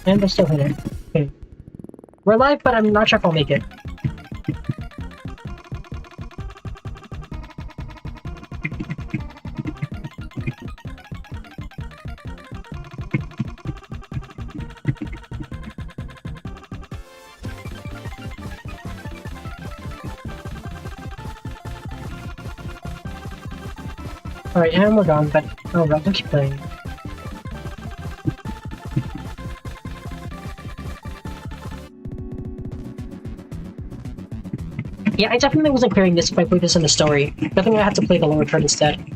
And I still hit it. Okay. We're live, but I'm not sure if I'll make it. Alright, and we're done, but oh well, let's keep playing. Yeah, I definitely wasn't clearing this if I played this in the story. I think I have to play the lower chart instead.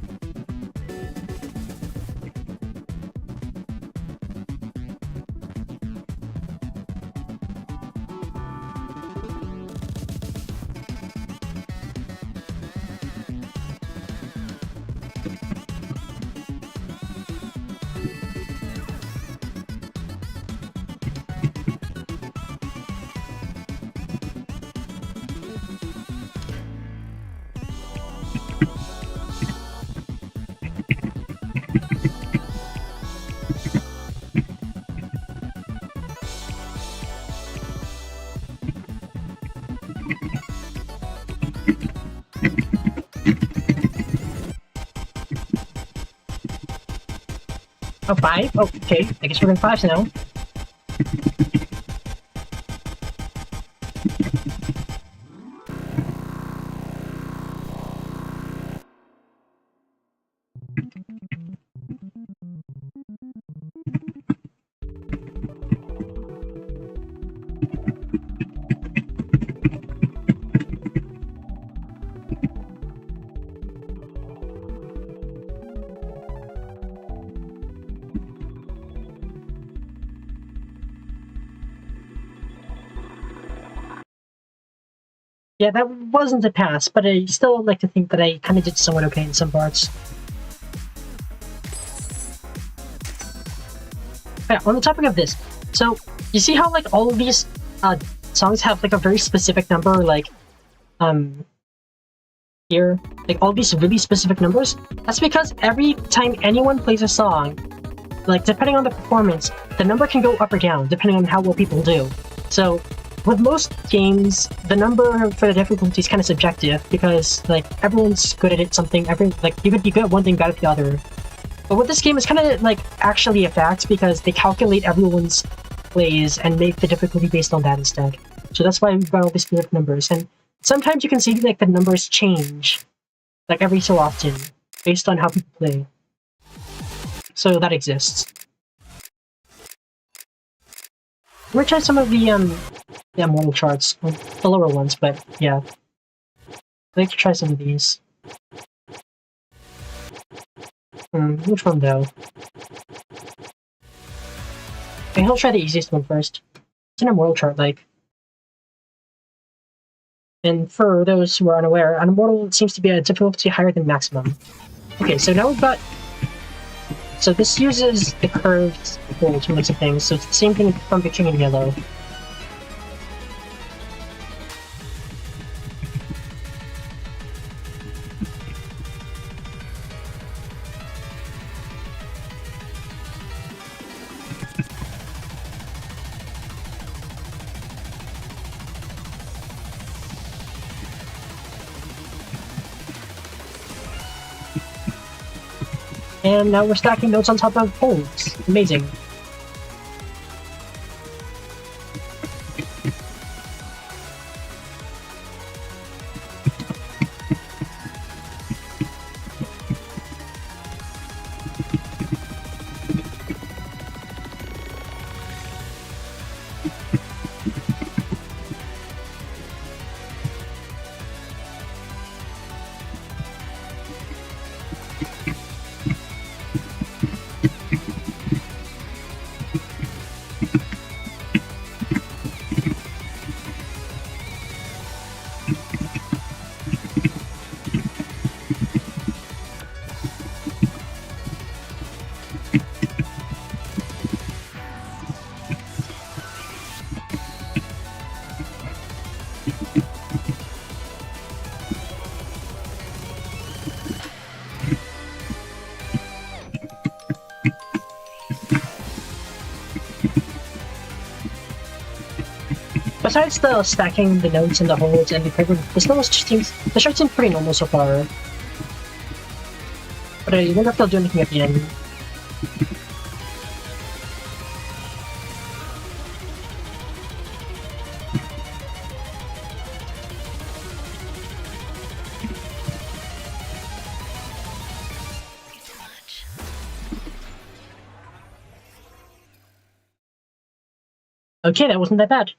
Oh, 5? Oh, okay. I guess we're in 5s now. Yeah, that wasn't a pass, but I still like to think that I kind of did somewhat okay in some parts. Yeah, on the topic of this, so you see how like all of these songs have like a very specific number, like here, like all these really specific numbers? That's because every time anyone plays a song, like depending on the performance, the number can go up or down depending on how well people do. So with most games, the number for the difficulty is kind of subjective because like everyone's good at it. You could be good at one thing, bad at the other. But with this game, it's kind of like actually a fact because they calculate everyone's plays and make the difficulty based on that instead. So that's why we've got all these specific numbers. And sometimes you can see like the numbers change, like every so often, based on how people play. So that exists. I'm gonna try some of the model charts, well, the lower ones, but yeah. I'd like to try some of these. Which one though? Okay, I'll try the easiest one first. It's an immortal chart, like. And for those who are unaware, an immortal seems to be a difficulty higher than maximum. Okay, so now we've got... So this uses the curved hold to mix of things, so it's the same thing from picturing in yellow. And now we're stacking notes on top of holds. Amazing. Besides the stacking the notes and the holds and the paper, the chart seems pretty normal so far. But I wonder if they'll do anything at the end. Okay, that wasn't that bad.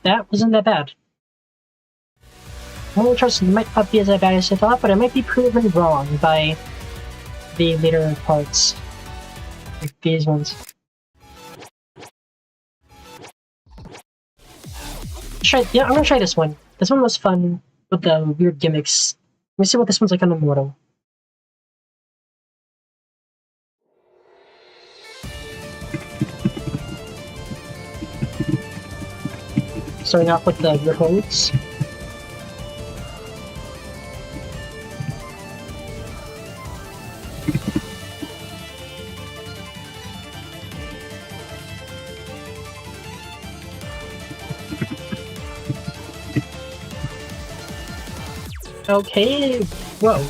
That wasn't that bad. Moral charts might not be as bad as I thought, but I might be proven wrong by the later parts. Like these ones. I'm gonna try this one. This one was fun with the weird gimmicks. Let me see what this one's like on Immortal. Starting off with the weird holds. Okay, whoa.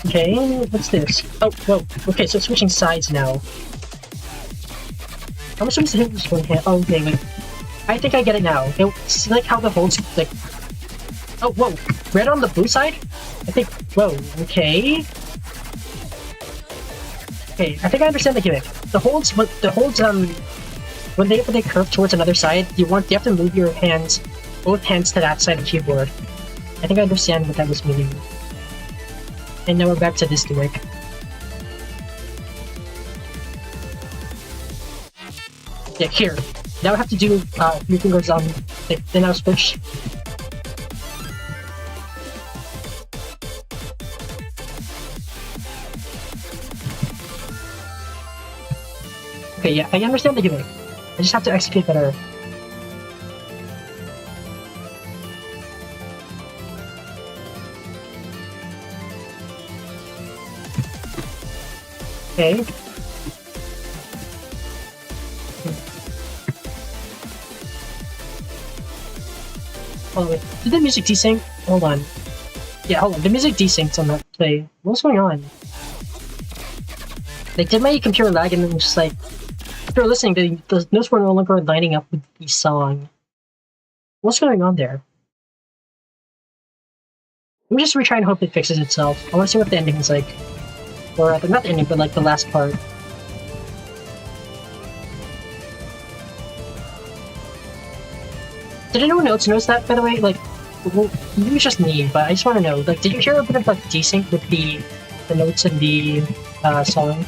Okay, what's this? Oh, whoa. Okay, so switching sides now. How much was to hit this one hit? Oh, okay, wait. I think I get it now. It's like how the holds, like... Oh, whoa. Red on the blue side? I think... Whoa, okay. Okay, I think I understand the gimmick. The holds, when they curve towards another side, you have to move your hands, both hands to that side of the keyboard. I think I understand what that was meaning. And now we're back to this gimmick. Yeah, here. Now I have to do three fingers on, like, then I'll switch. Okay, yeah, I understand the gimmick. I just have to execute better. Okay. Oh wait, did the music desync? Hold on. Yeah, hold on, the music desynced on that play. What's going on? Like, did my computer lag and then just like... After listening, the notes were no longer lining up with the song. What's going on there? Let me just retry and hope it fixes itself. I want to see what the ending is like. Or, not the ending, but like the last part. Did anyone else notice that, by the way? Like, well, maybe it's just me, but I just want to know. Like, did you hear a bit of like desync with the notes in the song?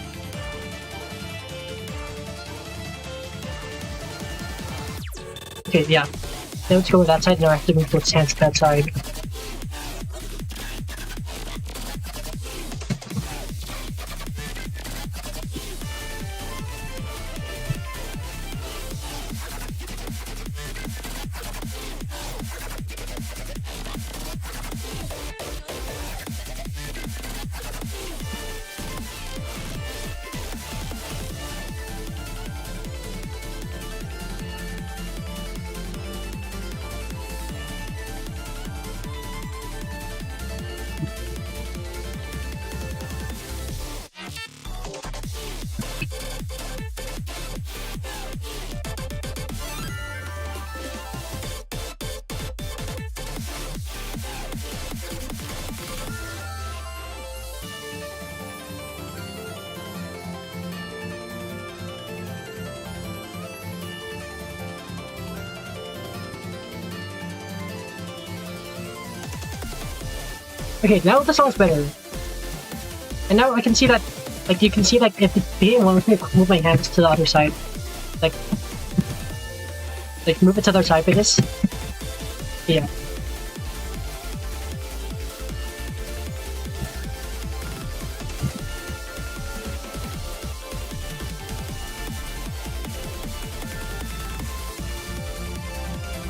Okay, yeah. Now let's go with that side. Now I have to move both hands to that side. Okay, now the song's better. And now I can see that, like, you can see, like, if the beginning one, let me move my hands to the other side. Like, move it to the other side, I guess. Yeah.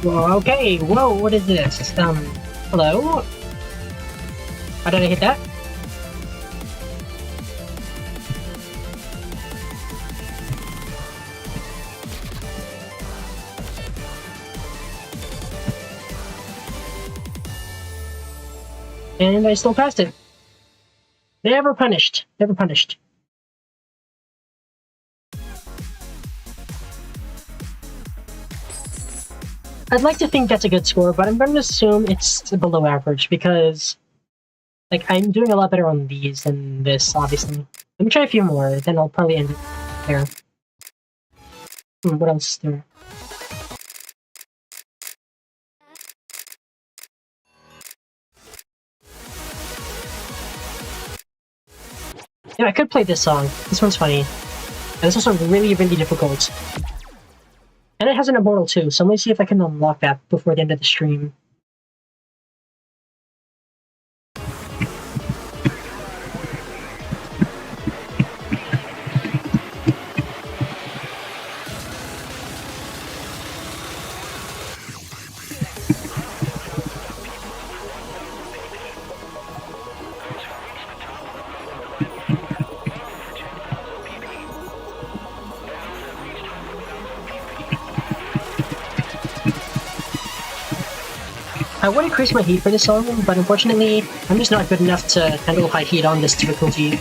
Whoa, okay, whoa, what is this? Hello? How did I hit that? And I still passed it. Never punished. Never punished. I'd like to think that's a good score, but I'm going to assume it's below average because, like, I'm doing a lot better on these than this, obviously. Let me try a few more, then I'll probably end it there. What else is there? Yeah, I could play this song. This one's funny. And it's also really, really difficult. And it has an immortal too, so let me see if I can unlock that before the end of the stream. I would increase my heat for this song, but unfortunately, I'm just not good enough to handle high heat on this difficulty.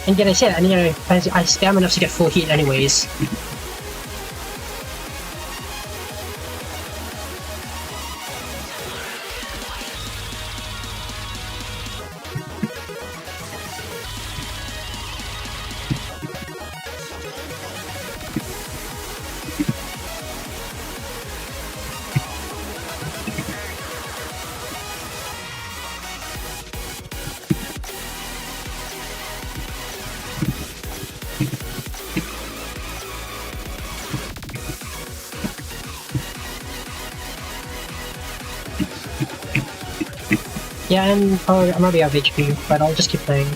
And yet I said, I spam enough to get full heat anyways. Yeah, and I'm already out of HP, but I'll just keep playing.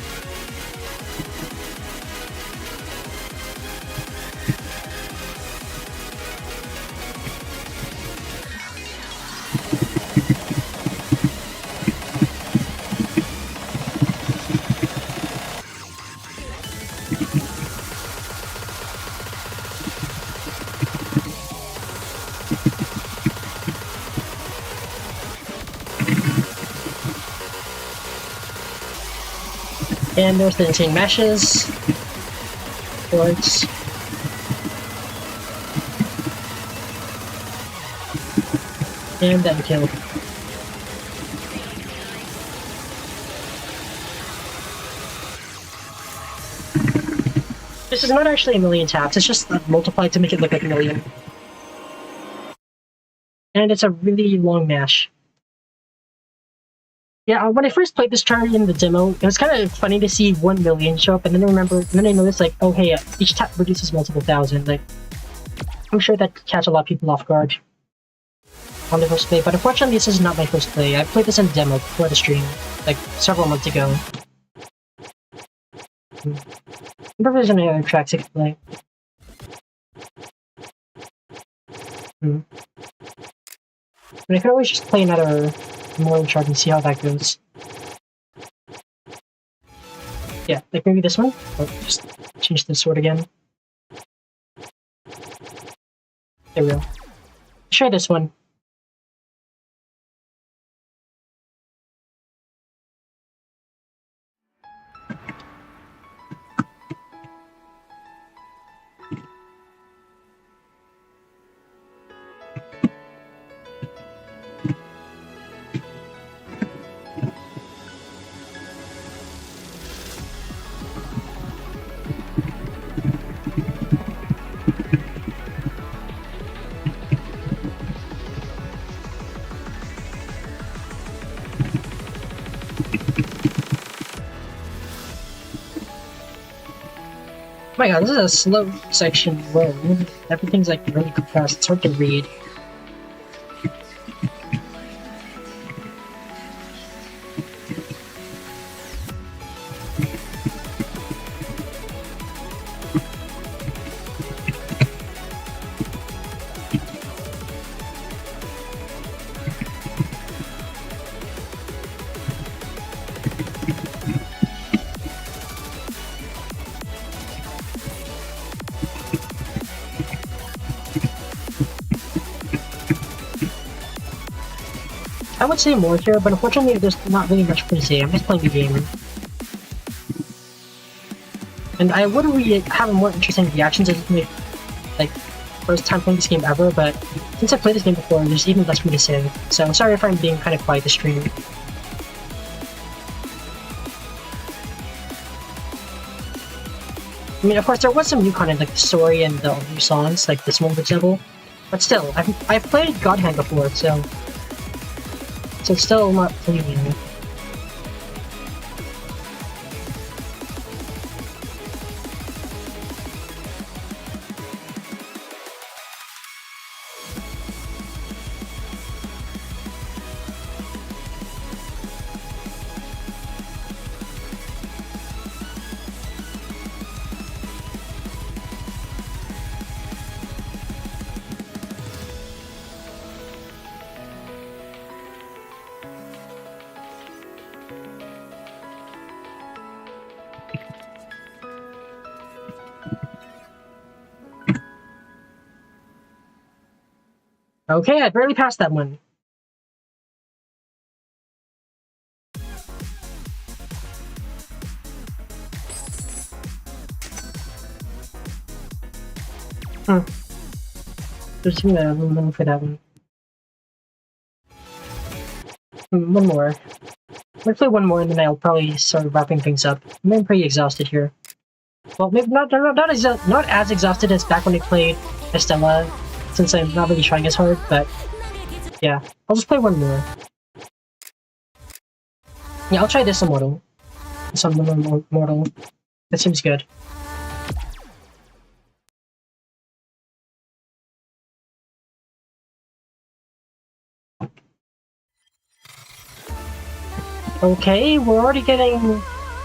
And there's the insane mashes. Boards. And then kill. This is not actually a million taps, it's just multiplied to make it look like a million. And it's a really long mash. Yeah, when I first played this chart in the demo, it was kind of funny to see 1 million show up, and then I noticed like, oh hey, each tap produces multiple thousand. Like, I'm sure that could catch a lot of people off guard on the first play, but unfortunately this is not my first play. I played this in demo before the stream, like several months ago. I wonder if there's any other tracks I could play. But I could always just play another morning chart and see how that goes. Yeah, like maybe this one? Or just change the sword again. There we go. Try this one. Oh my god, this is a slow section road. Everything's like really compressed, it's hard to read. I would say more here, but unfortunately there's not really much to say. I'm just playing the game. And I would really have a more interesting reactions as my like first time playing this game ever, but since I've played this game before, there's even less for me to say. So I'm sorry if I'm being kind of quiet this stream. I mean, of course, there was some new content like the story and the new songs, like this one, for example. But still, I've played GODHAND before, so it's still not fully new. Okay, I barely passed that one. There's one for that one. One more. I'm gonna play one more and then I'll probably start wrapping things up. I'm pretty exhausted here. Well, maybe not as exhausted as back when I played Estella, since I'm not really trying as hard, but yeah. I'll just play one more. Yeah, I'll try this immortal. Some immortal. That seems good. Okay, we're already getting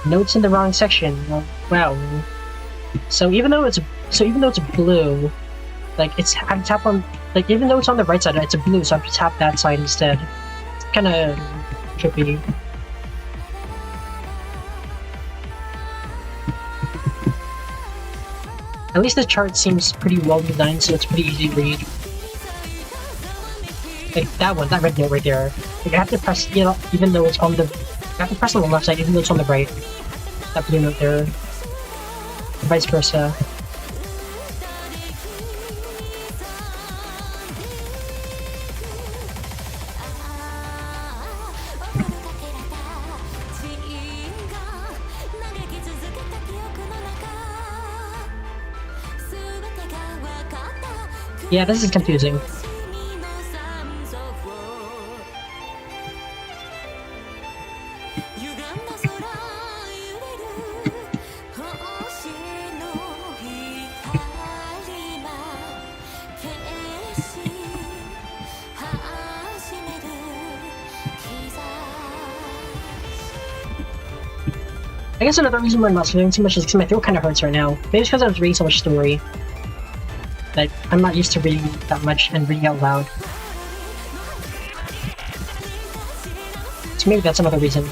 notes in the wrong section. Wow. So even though it's blue, like it's I tap on like even though it's on the right side, it's a blue, so I have to tap that side instead. It's kind of trippy. At least the chart seems pretty well designed, so it's pretty easy to read. Like that one, that red note right there. Like I have to press, you know, even though it's on the, I have to press on the left side, even though it's on the right. That blue note there. Vice versa. Yeah, this is confusing. I guess another reason why I'm not sleeping too much is because my throat kind of hurts right now. Maybe it's because I was reading so much story. Like, I'm not used to reading that much and reading out loud. So maybe that's another reason.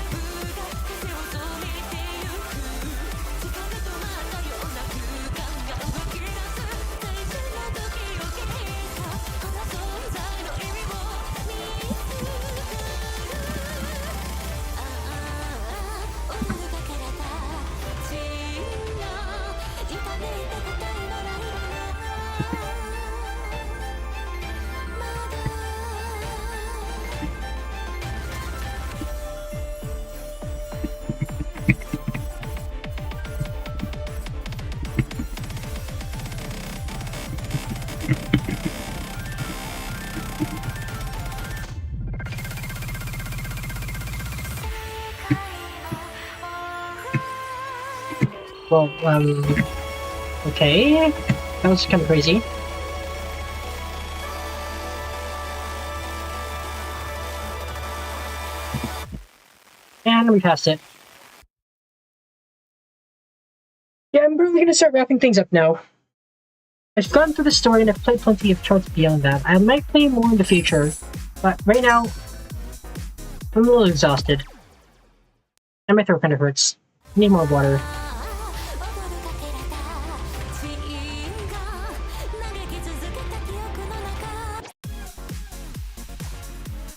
Well, okay. That was kind of crazy. And we passed it. Yeah, I'm really gonna start wrapping things up now. I've gone through the story and I've played plenty of charts beyond that. I might play more in the future, but right now, I'm a little exhausted. And my throat kind of hurts. I need more water.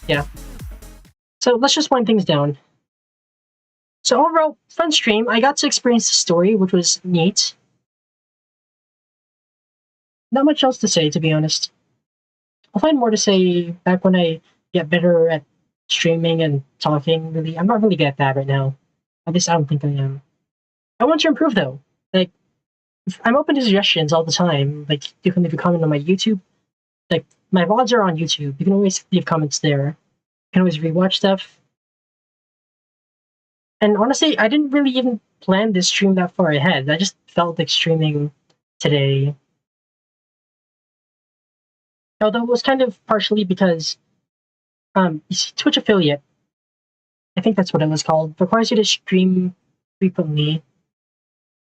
Yeah. So let's just wind things down. So overall, fun stream. I got to experience the story, which was neat. Not much else to say, to be honest. I'll find more to say back when I get better at streaming and talking. Really, I'm not really good at that right now. At least I don't think I am. I want to improve though. Like, I'm open to suggestions all the time. Like, you can leave a comment on my YouTube. Like, my VODs are on YouTube. You can always leave comments there. You can always rewatch stuff. And honestly, I didn't really even plan this stream that far ahead. I just felt like streaming today. Although it was kind of partially because you see, Twitch affiliate, I think that's what it was called, requires you to stream frequently.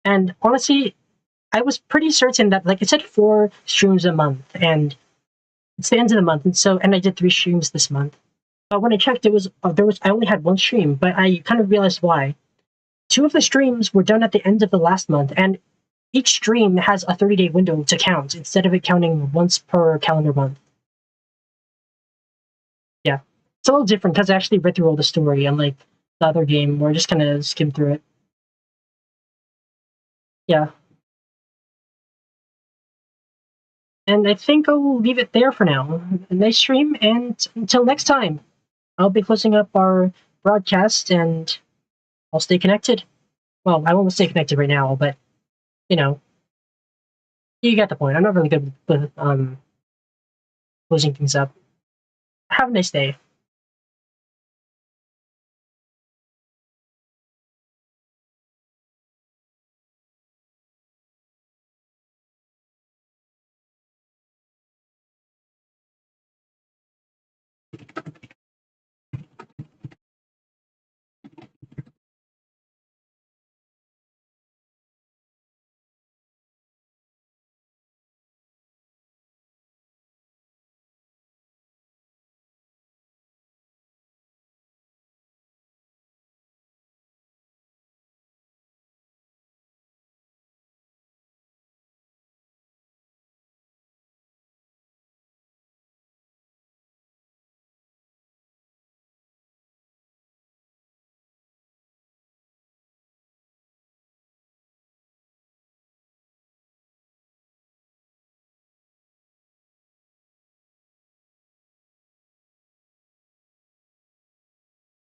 And honestly, I was pretty certain that, like, it said 4 streams a month, and it's the end of the month, and I did 3 streams this month. But when I checked, I only had 1 stream, but I kind of realized why. 2 of the streams were done at the end of the last month, and each stream has a 30-day window to count instead of it counting once per calendar month. It's a little different because I actually read through all the story, unlike the other game where I just kind of skimmed through it. Yeah. And I think I'll leave it there for now. A nice stream, and until next time, I'll be closing up our broadcast, and I'll stay connected. Well, I won't stay connected right now, but, you know, you get the point. I'm not really good with closing things up. Have a nice day.